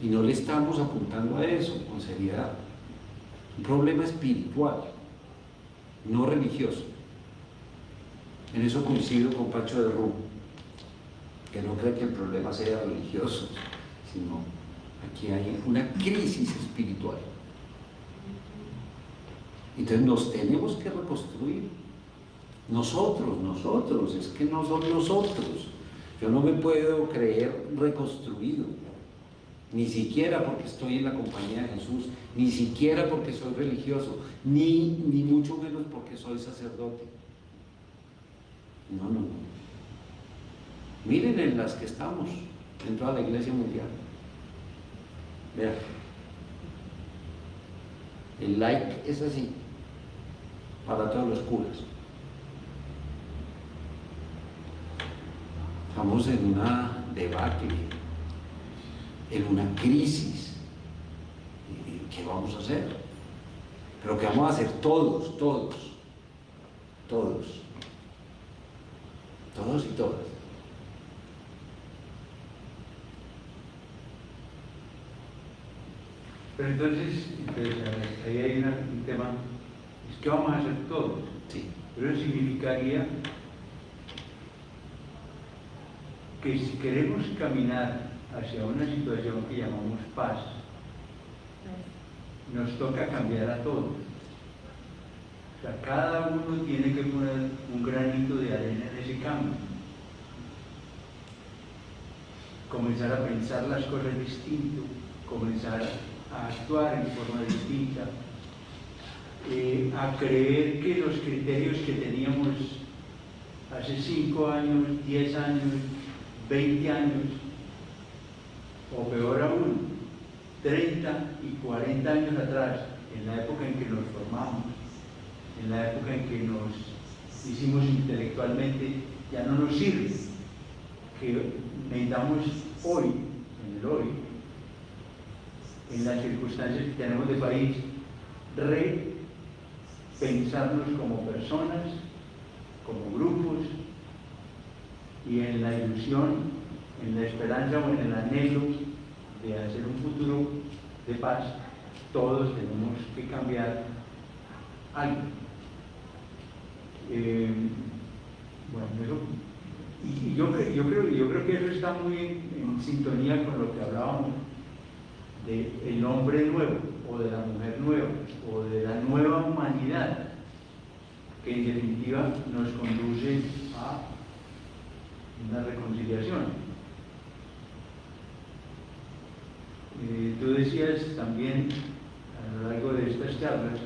Y no le estamos apuntando a eso con seriedad. Un problema espiritual, no religioso. En eso coincido con Pacho de Rú, que no cree que el problema sea religioso, sino aquí hay una crisis espiritual. Entonces nos tenemos que reconstruir. Nosotros, es que no son nosotros. Yo no me puedo creer reconstruido, ni siquiera porque estoy en la compañía de Jesús, ni siquiera porque soy religioso, ni mucho menos porque soy sacerdote. No. Miren en las que estamos, en toda la Iglesia mundial. Vean. El like es así, para todos los curas. Estamos en una debacle, en una crisis. ¿Qué vamos a hacer? Pero ¿qué vamos a hacer todos y todas? Pero entonces ahí hay un tema, es que vamos a hacer todos. Sí. Pero eso significaría que si queremos caminar hacia una situación que llamamos paz, nos toca cambiar a todos. O sea, cada uno tiene que poner un granito de arena en ese cambio. Comenzar a pensar las cosas distinto, comenzar a actuar en forma distinta, a creer que los criterios que teníamos hace 5 años, 10 años, 20 años, o peor aún, 30 y 40 años atrás, en la época en que nos formamos, en la época en que nos hicimos intelectualmente, ya no nos sirve, que necesitamos hoy, en el hoy, en las circunstancias que tenemos de país, repensarnos como personas, como grupos, y en la ilusión, en la esperanza o en el anhelo de hacer un futuro de paz, todos tenemos que cambiar algo. Bueno, eso, y yo creo que eso está muy en sintonía con lo que hablábamos del hombre nuevo, o de la mujer nueva, o de la nueva humanidad, que en definitiva nos conduce a una reconciliación. Tú decías también a lo largo de estas charlas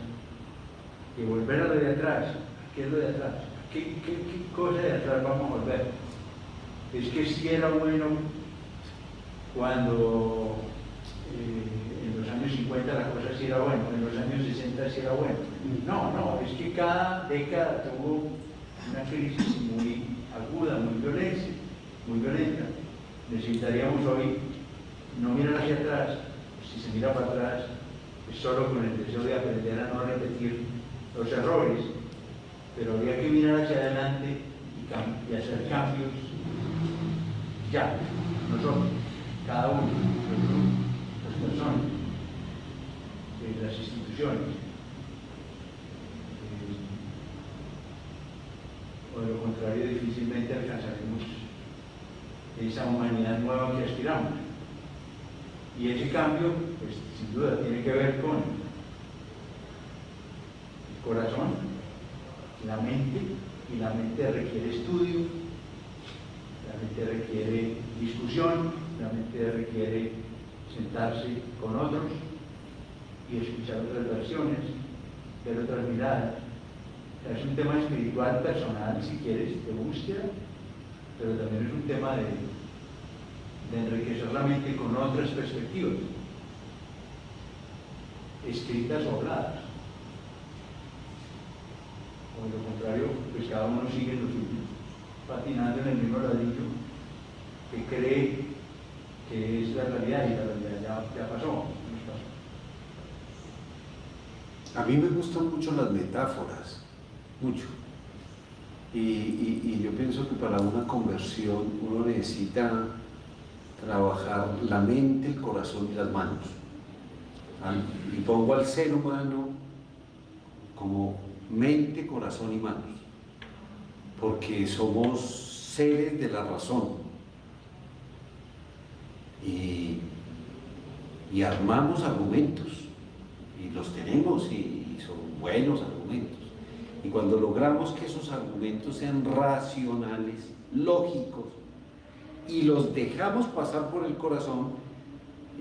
que volver a lo de atrás. ¿Qué es lo de atrás? ¿Qué cosa de atrás vamos a volver? Es que si era bueno cuando en los años 50 la cosa sí era bueno, en los años 60 sí era bueno. No, es que cada década tuvo una crisis muy aguda, muy violenta. Necesitaríamos hoy no mirar hacia atrás. Si se mira para atrás es solo con el deseo de aprender a no repetir los errores, pero habría que mirar hacia adelante y hacer cambios ya, nosotros, cada uno, los grupos, las personas, las instituciones. O de lo contrario, difícilmente alcanzaremos esa humanidad nueva que aspiramos. Y ese cambio, pues sin duda, tiene que ver con el corazón, la mente, y la mente requiere estudio, la mente requiere discusión, la mente requiere sentarse con otros y escuchar otras versiones, ver otras miradas. O sea, es un tema espiritual, personal, si quieres, de búsqueda, pero también es un tema de de enriquecer la mente con otras perspectivas, escritas o habladas. O de lo contrario, pues cada uno sigue lo suyo, patinando en el mismo ladrillo que cree que es la realidad, y la realidad ya pasó. A mí me gustan mucho las metáforas, mucho. Y yo pienso que para una conversión uno necesita trabajar la mente, el corazón y las manos. Y pongo al ser humano como mente, corazón y manos, porque somos seres de la razón y armamos argumentos, y los tenemos y son buenos argumentos. Y cuando logramos que esos argumentos sean racionales, lógicos, y los dejamos pasar por el corazón,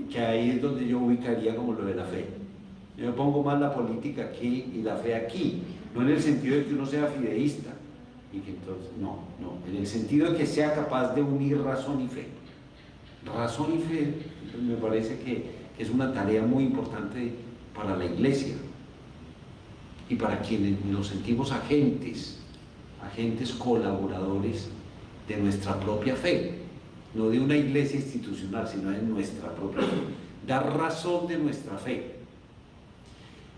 que ahí es donde yo ubicaría como lo de la fe. Yo pongo más la política aquí y la fe aquí, no en el sentido de que uno sea fideísta, y que entonces, no, en el sentido de que sea capaz de unir razón y fe. Razón y fe me parece que es una tarea muy importante para la Iglesia y para quienes nos sentimos agentes colaboradores de nuestra propia fe, no de una iglesia institucional, sino de nuestra propia fe, dar razón de nuestra fe.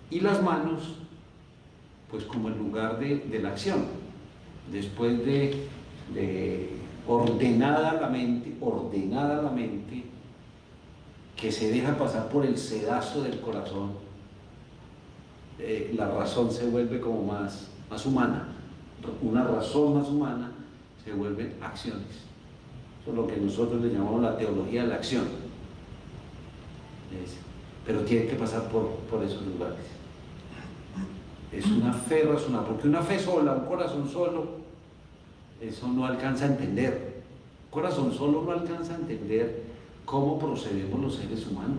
Y las manos, pues como el lugar de la acción, después de ordenada la mente, que se deja pasar por el sedazo del corazón, la razón se vuelve como más humana, una razón más humana se vuelven acciones. Eso es lo que nosotros le llamamos la teología de la acción. Pero tiene que pasar por esos lugares. Es una fe razonable, porque una fe sola, un corazón solo, eso no alcanza a entender. Un corazón solo no alcanza a entender cómo procedemos los seres humanos.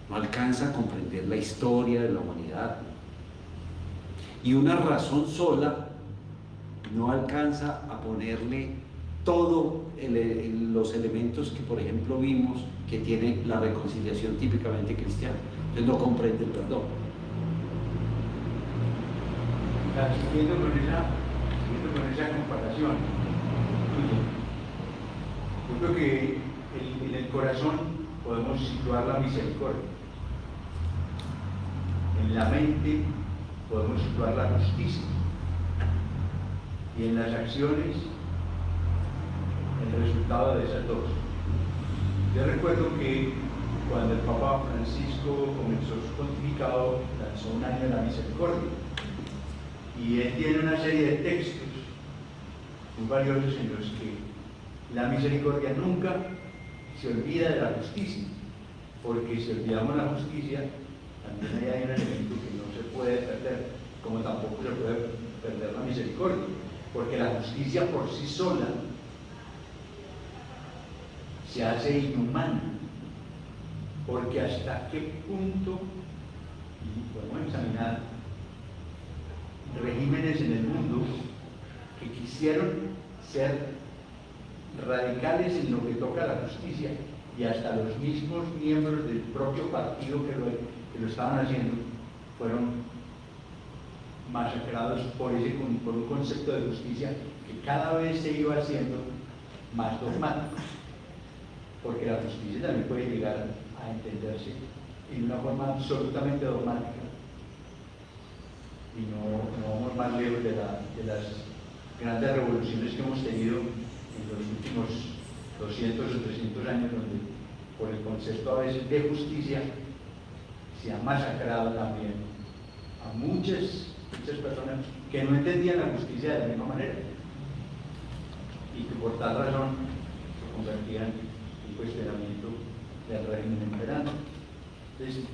No alcanza a comprender la historia de la humanidad. Y una razón sola no alcanza a ponerle todos los elementos que, por ejemplo, vimos que tiene la reconciliación típicamente cristiana. Entonces no comprende el perdón. Siguiendo con esa comparación, yo creo que en el corazón podemos situar la misericordia, en la mente podemos situar la justicia, y en las acciones el resultado de esas dos. Yo recuerdo que cuando el Papa Francisco comenzó su pontificado, lanzó un año de la misericordia, y él tiene una serie de textos muy valiosos en los que la misericordia nunca se olvida de la justicia, porque si olvidamos la justicia, también hay un elemento que no se puede perder, como tampoco se puede perder la misericordia, porque la justicia por sí sola se hace inhumana, porque hasta qué punto, y podemos examinar regímenes en el mundo que quisieron ser radicales en lo que toca a la justicia, y hasta los mismos miembros del propio partido que lo estaban haciendo fueron masacrados por un concepto de justicia que cada vez se iba haciendo más dogmático, porque la justicia también puede llegar a entenderse en una forma absolutamente dogmática. Y no vamos más lejos de las grandes revoluciones que hemos tenido en los últimos 200 o 300 años, donde por el concepto a veces de justicia se ha masacrado también a muchas personas que no entendían la justicia de la misma manera y que por tal razón se convertían en cuestionamiento del régimen imperante. Entonces,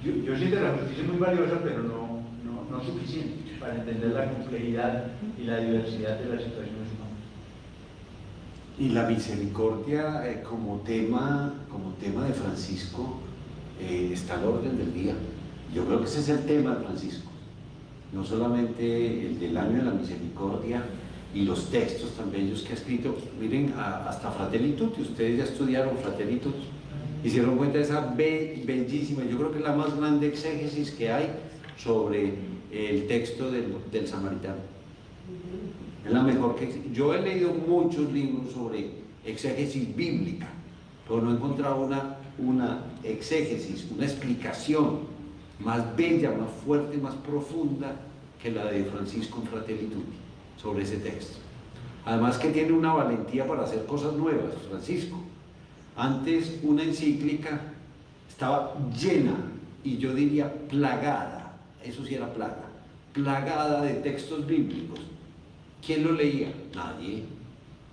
yo siento que la justicia es muy valiosa, pero no suficiente para entender la complejidad y la diversidad de las situaciones humanas. Y la misericordia como tema de Francisco está al orden del día. Yo creo que ese es el tema de Francisco. No solamente el del año de la misericordia, y los textos tan bellos que ha escrito. Miren, hasta Fratelli Tutti, ustedes ya estudiaron Fratelli Tutti, hicieron cuenta de esa bellísima, yo creo que es la más grande exégesis que hay sobre el texto del Samaritano. Es la mejor que... Yo he leído muchos libros sobre exégesis bíblica, pero no he encontrado una exégesis, una explicación más bella, más fuerte, más profunda que la de Francisco Fratelli Tutti sobre ese texto. Además que tiene una valentía para hacer cosas nuevas, Francisco. Antes una encíclica estaba llena, y yo diría plagada, eso sí era plaga, plagada de textos bíblicos. ¿Quién lo leía? Nadie.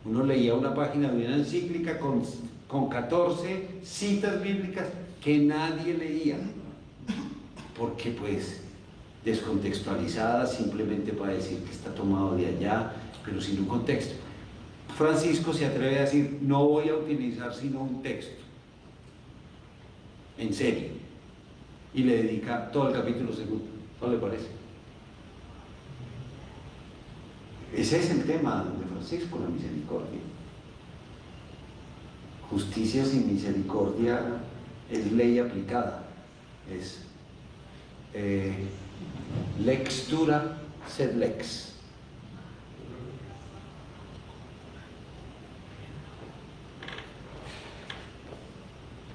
Uno leía una página de una encíclica con 14 citas bíblicas que nadie leía, porque pues descontextualizadas, simplemente para decir que está tomado de allá, pero sin un contexto. Francisco se atreve a decir, no voy a utilizar sino un texto, en serio, y le dedica todo el capítulo segundo. ¿No le parece? Ese es el tema de Francisco, la misericordia. Justicia sin misericordia es ley aplicada, es lex dura sed lex.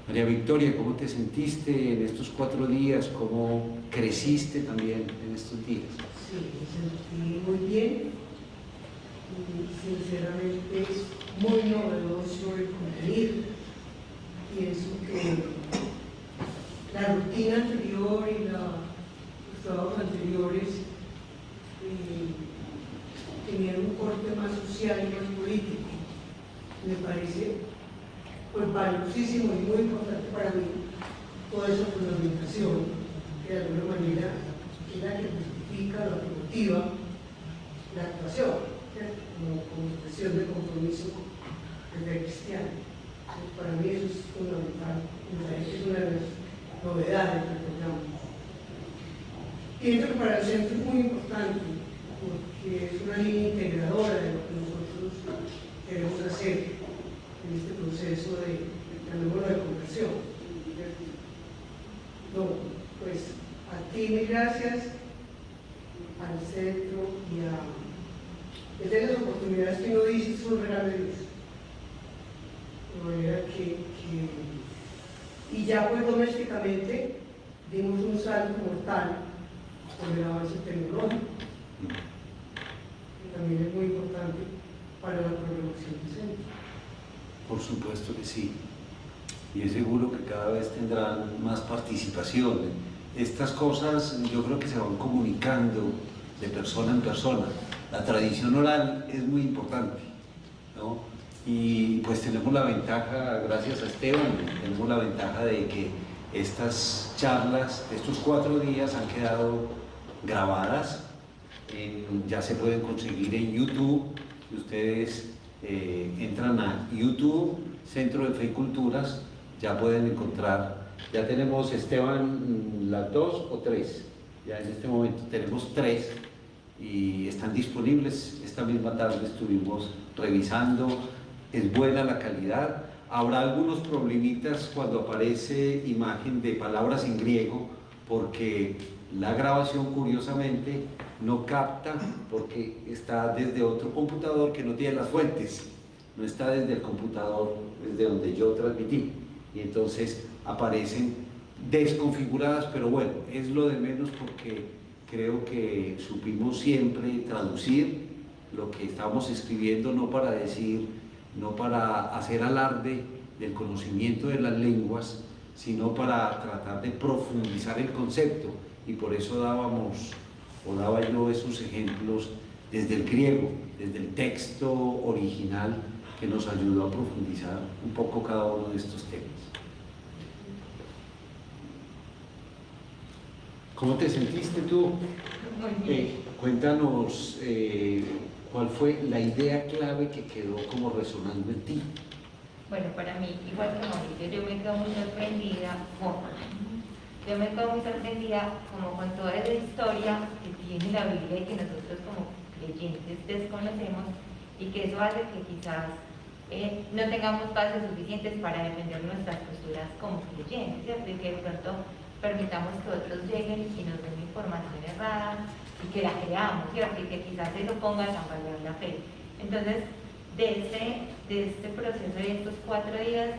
María Victoria, ¿cómo te sentiste en estos 4 días? ¿Cómo creciste también en estos días? Sí, me sentí muy bien y sinceramente es muy novedoso el contenido. Pienso que la rutina anterior y los trabajos anteriores tenían un corte más social y más político. Me parece pues valiosísimo y muy importante para mí toda esa fundamentación que de alguna manera es la que justifica, la que motiva la actuación, ¿cierto? Como expresión de compromiso de fe cristiana. Entonces, para mí eso es fundamental, me parece que es una de las novedades del programa. Pienso que para el centro es muy importante porque es una línea integradora de lo que nosotros queremos hacer en este proceso de conversión. No, pues a ti mil gracias, al centro y a de las oportunidades que uno dice es un regalo de Dios. De manera que y ya pues domésticamente dimos un salto mortal con el avance tecnológico, que también es muy importante para la programación del centro. Por supuesto que sí, y es seguro que cada vez tendrán más participación. Estas cosas yo creo que se van comunicando de persona en persona. La tradición oral es muy importante, ¿no? Y pues tenemos la ventaja, gracias a Esteban, tenemos la ventaja de que estas charlas de estos 4 días han quedado grabadas, ya se pueden conseguir en YouTube. Si ustedes entran a YouTube, Centro de Fe y Culturas, ya pueden encontrar, ya tenemos, Esteban, las 2 o 3, ya en este momento tenemos 3 y están disponibles. Esta misma tarde estuvimos revisando, es buena la calidad. Habrá algunos problemitas cuando aparece imagen de palabras en griego, porque la grabación curiosamente no capta, porque está desde otro computador que no tiene las fuentes, no está desde el computador desde donde yo transmití, y entonces aparecen desconfiguradas, pero bueno, es lo de menos porque creo que supimos siempre traducir lo que estábamos escribiendo, no para decir, no para hacer alarde del conocimiento de las lenguas, sino para tratar de profundizar el concepto, y por eso daba yo esos ejemplos desde el griego, desde el texto original, que nos ayudó a profundizar un poco cada uno de estos temas. ¿Cómo te sentiste tú? Muy bien. Cuéntanos cuál fue la idea clave que quedó como resonando en ti. Bueno, para mí, igual que Mauricio, yo me quedo muy sorprendida como con toda esa historia que tiene la Biblia y que nosotros como creyentes desconocemos y que eso hace que quizás no tengamos bases suficientes para defender nuestras posturas como creyentes, ¿cierto? Y que de pronto permitamos que otros lleguen y nos den información errada y que la creamos, ¿cierto? Y que quizás eso ponga a tambalear la fe. Entonces, de este proceso de estos 4 días,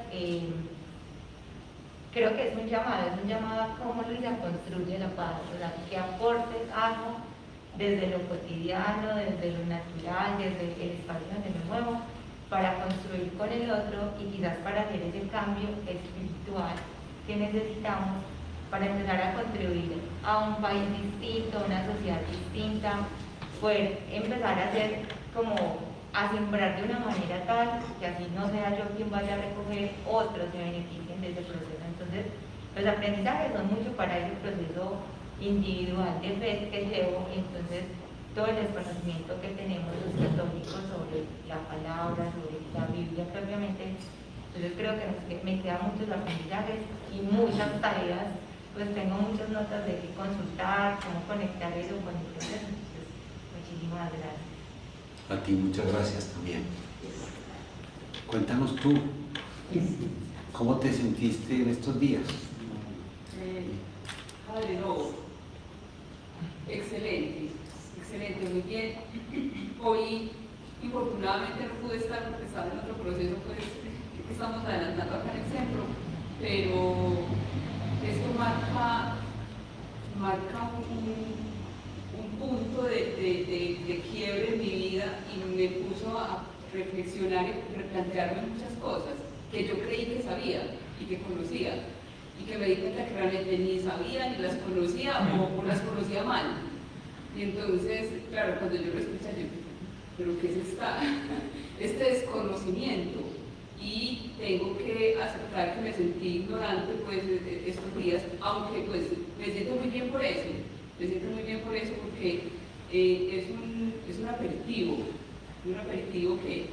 creo que es un llamado a cómo Luisa construye la paz, o sea, qué aportes hago desde lo cotidiano, desde lo natural, desde el espacio donde me muevo, para construir con el otro y quizás para hacer ese cambio espiritual que necesitamos para empezar a contribuir a un país distinto, a una sociedad distinta, poder empezar a hacer como a sembrar de una manera tal que así no sea yo quien vaya a recoger, otros se beneficien de ese proceso. Entonces, los aprendizajes son mucho para ese proceso individual de fe que llevo. Entonces, todo el desconocimiento que tenemos los católicos sobre la palabra, sobre la Biblia propiamente, entonces creo que me quedan muchos aprendizajes y muchas tareas, pues tengo muchas notas de qué consultar, cómo conectar eso con el proceso. Entonces, muchísimas gracias. A ti muchas gracias también. Cuéntanos tú, ¿cómo te sentiste en estos días? Padre, no, excelente, muy bien. Hoy, infortunadamente, no pude estar porque estaba en otro proceso, pues, que estamos adelantando acá en el centro, pero esto marca un punto de quiebre en mi vida y me puso a reflexionar y replantearme muchas cosas que yo creí que sabía y que conocía, y que me di cuenta que realmente ni sabía ni las conocía o las conocía mal. Y entonces, claro, cuando yo lo escuché, yo, ¿pero qué es este desconocimiento? Y tengo que aceptar que me sentí ignorante pues estos días, aunque pues me siento muy bien por eso, porque es un aperitivo que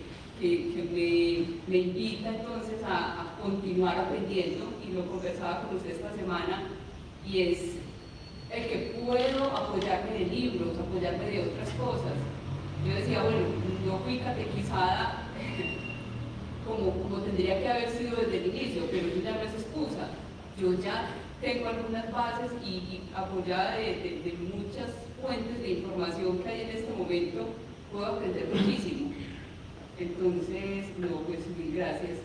me invita entonces a continuar aprendiendo, y lo conversaba con usted esta semana, y es el que puedo apoyarme de libros, apoyarme de otras cosas. Yo decía, bueno, no fui catequizada como tendría que haber sido desde el inicio, pero eso ya no es excusa. Yo ya tengo algunas bases y apoyada de muchas fuentes de información que hay en este momento, puedo aprender muchísimo. Entonces, no, pues mil gracias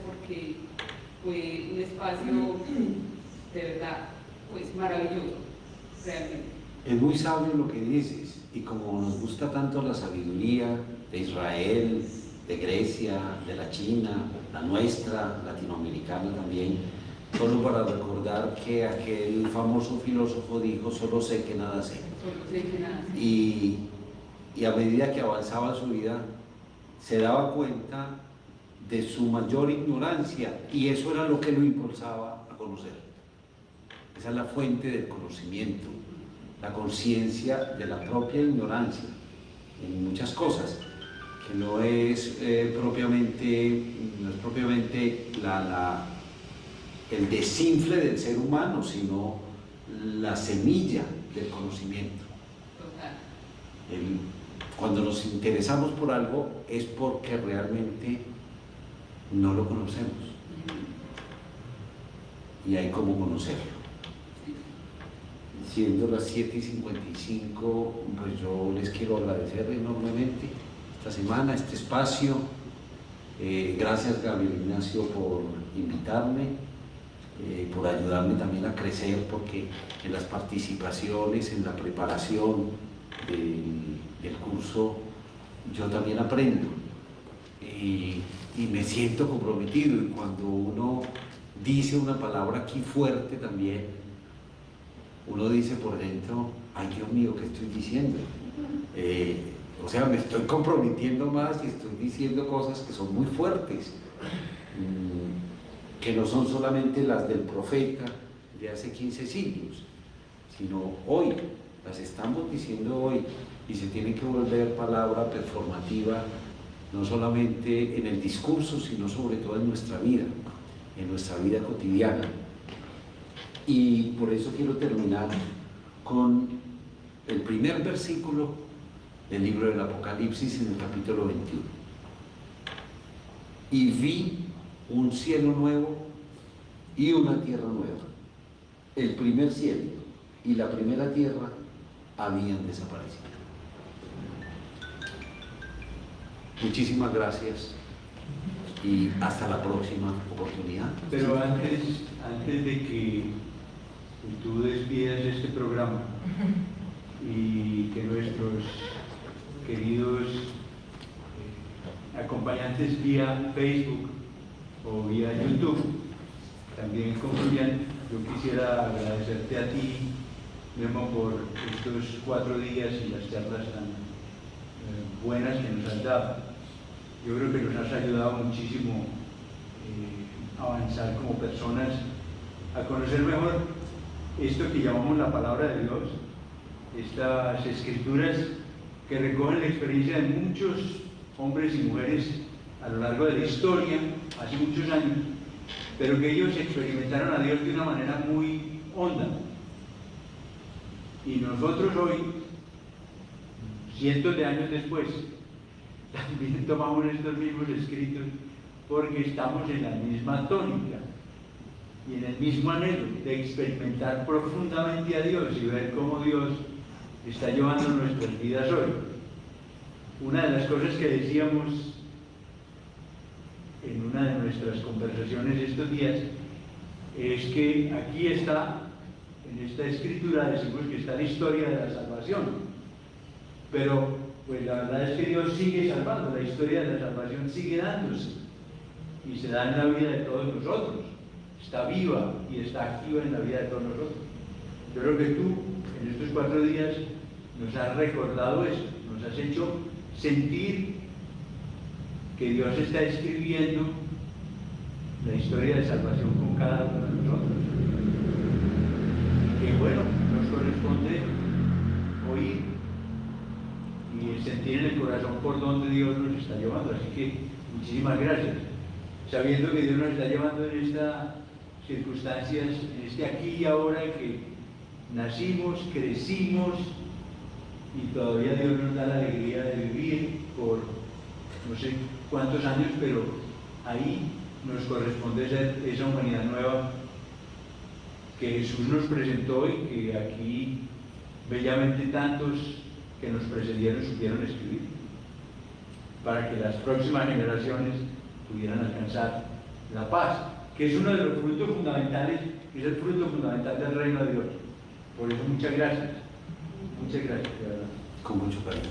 porque fue un espacio de verdad, pues maravilloso, realmente. Es muy sabio lo que dices, y como nos gusta tanto la sabiduría de Israel, de Grecia, de la China, la nuestra, latinoamericana también, solo para recordar que aquel famoso filósofo dijo, solo sé que nada sé. Y a medida que avanzaba en su vida, se daba cuenta de su mayor ignorancia, y eso era lo que lo impulsaba a conocer. Esa es la fuente del conocimiento, la conciencia de la propia ignorancia en muchas cosas, que no es propiamente el desinfle del ser humano, sino la semilla del conocimiento. Cuando nos interesamos por algo es porque realmente no lo conocemos, y hay cómo conocerlo. Siendo las 7:55, pues yo les quiero agradecer enormemente esta semana, este espacio. Gracias, Gabriel Ignacio, por invitarme, por ayudarme también a crecer, porque en las participaciones, en la preparación del curso, yo también aprendo y me siento comprometido, y cuando uno dice una palabra aquí fuerte también, uno dice por dentro, ay Dios mío, ¿qué estoy diciendo? O sea, me estoy comprometiendo más y estoy diciendo cosas que son muy fuertes, que no son solamente las del profeta de hace 15 siglos, sino hoy, las estamos diciendo hoy, y se tiene que volver palabra performativa, no solamente en el discurso, sino sobre todo en nuestra vida cotidiana. Y por eso quiero terminar con el primer versículo del libro del Apocalipsis en el capítulo 21. Y vi un cielo nuevo y una tierra nueva. El primer cielo y la primera tierra habían desaparecido. Muchísimas gracias y hasta la próxima oportunidad. Pero antes de que tú despidas este programa y que nuestros queridos acompañantes vía Facebook o vía YouTube también concluyan, yo quisiera agradecerte a ti, Memo, por estos 4 días y las charlas tan buenas que nos has dado. Yo creo que nos has ayudado muchísimo a avanzar como personas, a conocer mejor esto que llamamos la palabra de Dios, estas escrituras que recogen la experiencia de muchos hombres y mujeres a lo largo de la historia, hace muchos años, pero que ellos experimentaron a Dios de una manera muy honda. Y nosotros hoy, cientos de años después, también tomamos estos mismos escritos porque estamos en la misma tónica y en el mismo anhelo de experimentar profundamente a Dios y ver cómo Dios está llevando nuestras vidas hoy. Una de las cosas que decíamos en una de nuestras conversaciones estos días es que aquí está, en esta escritura decimos que está la historia de la salvación, pero pues la verdad es que Dios sigue salvando, la historia de la salvación sigue dándose y se da en la vida de todos nosotros, está viva y está activa en la vida de todos nosotros. Yo creo que tú en estos 4 días nos has recordado eso, nos has hecho sentir que Dios está escribiendo la historia de salvación con cada uno de nosotros. Y que bueno, nos corresponde oír y sentir en el corazón por donde Dios nos está llevando. Así que muchísimas gracias. Sabiendo que Dios nos está llevando en estas circunstancias, en este aquí y ahora en que nacimos, crecimos y todavía Dios nos da la alegría de vivir por no sé cuántos años, pero ahí nos corresponde ser esa humanidad nueva que Jesús nos presentó y que aquí bellamente tantos que nos precedieron supieron escribir, para que las próximas generaciones pudieran alcanzar la paz, que es uno de los frutos fundamentales, que es el fruto fundamental del reino de Dios. Por eso muchas gracias, de verdad. Con mucho cariño.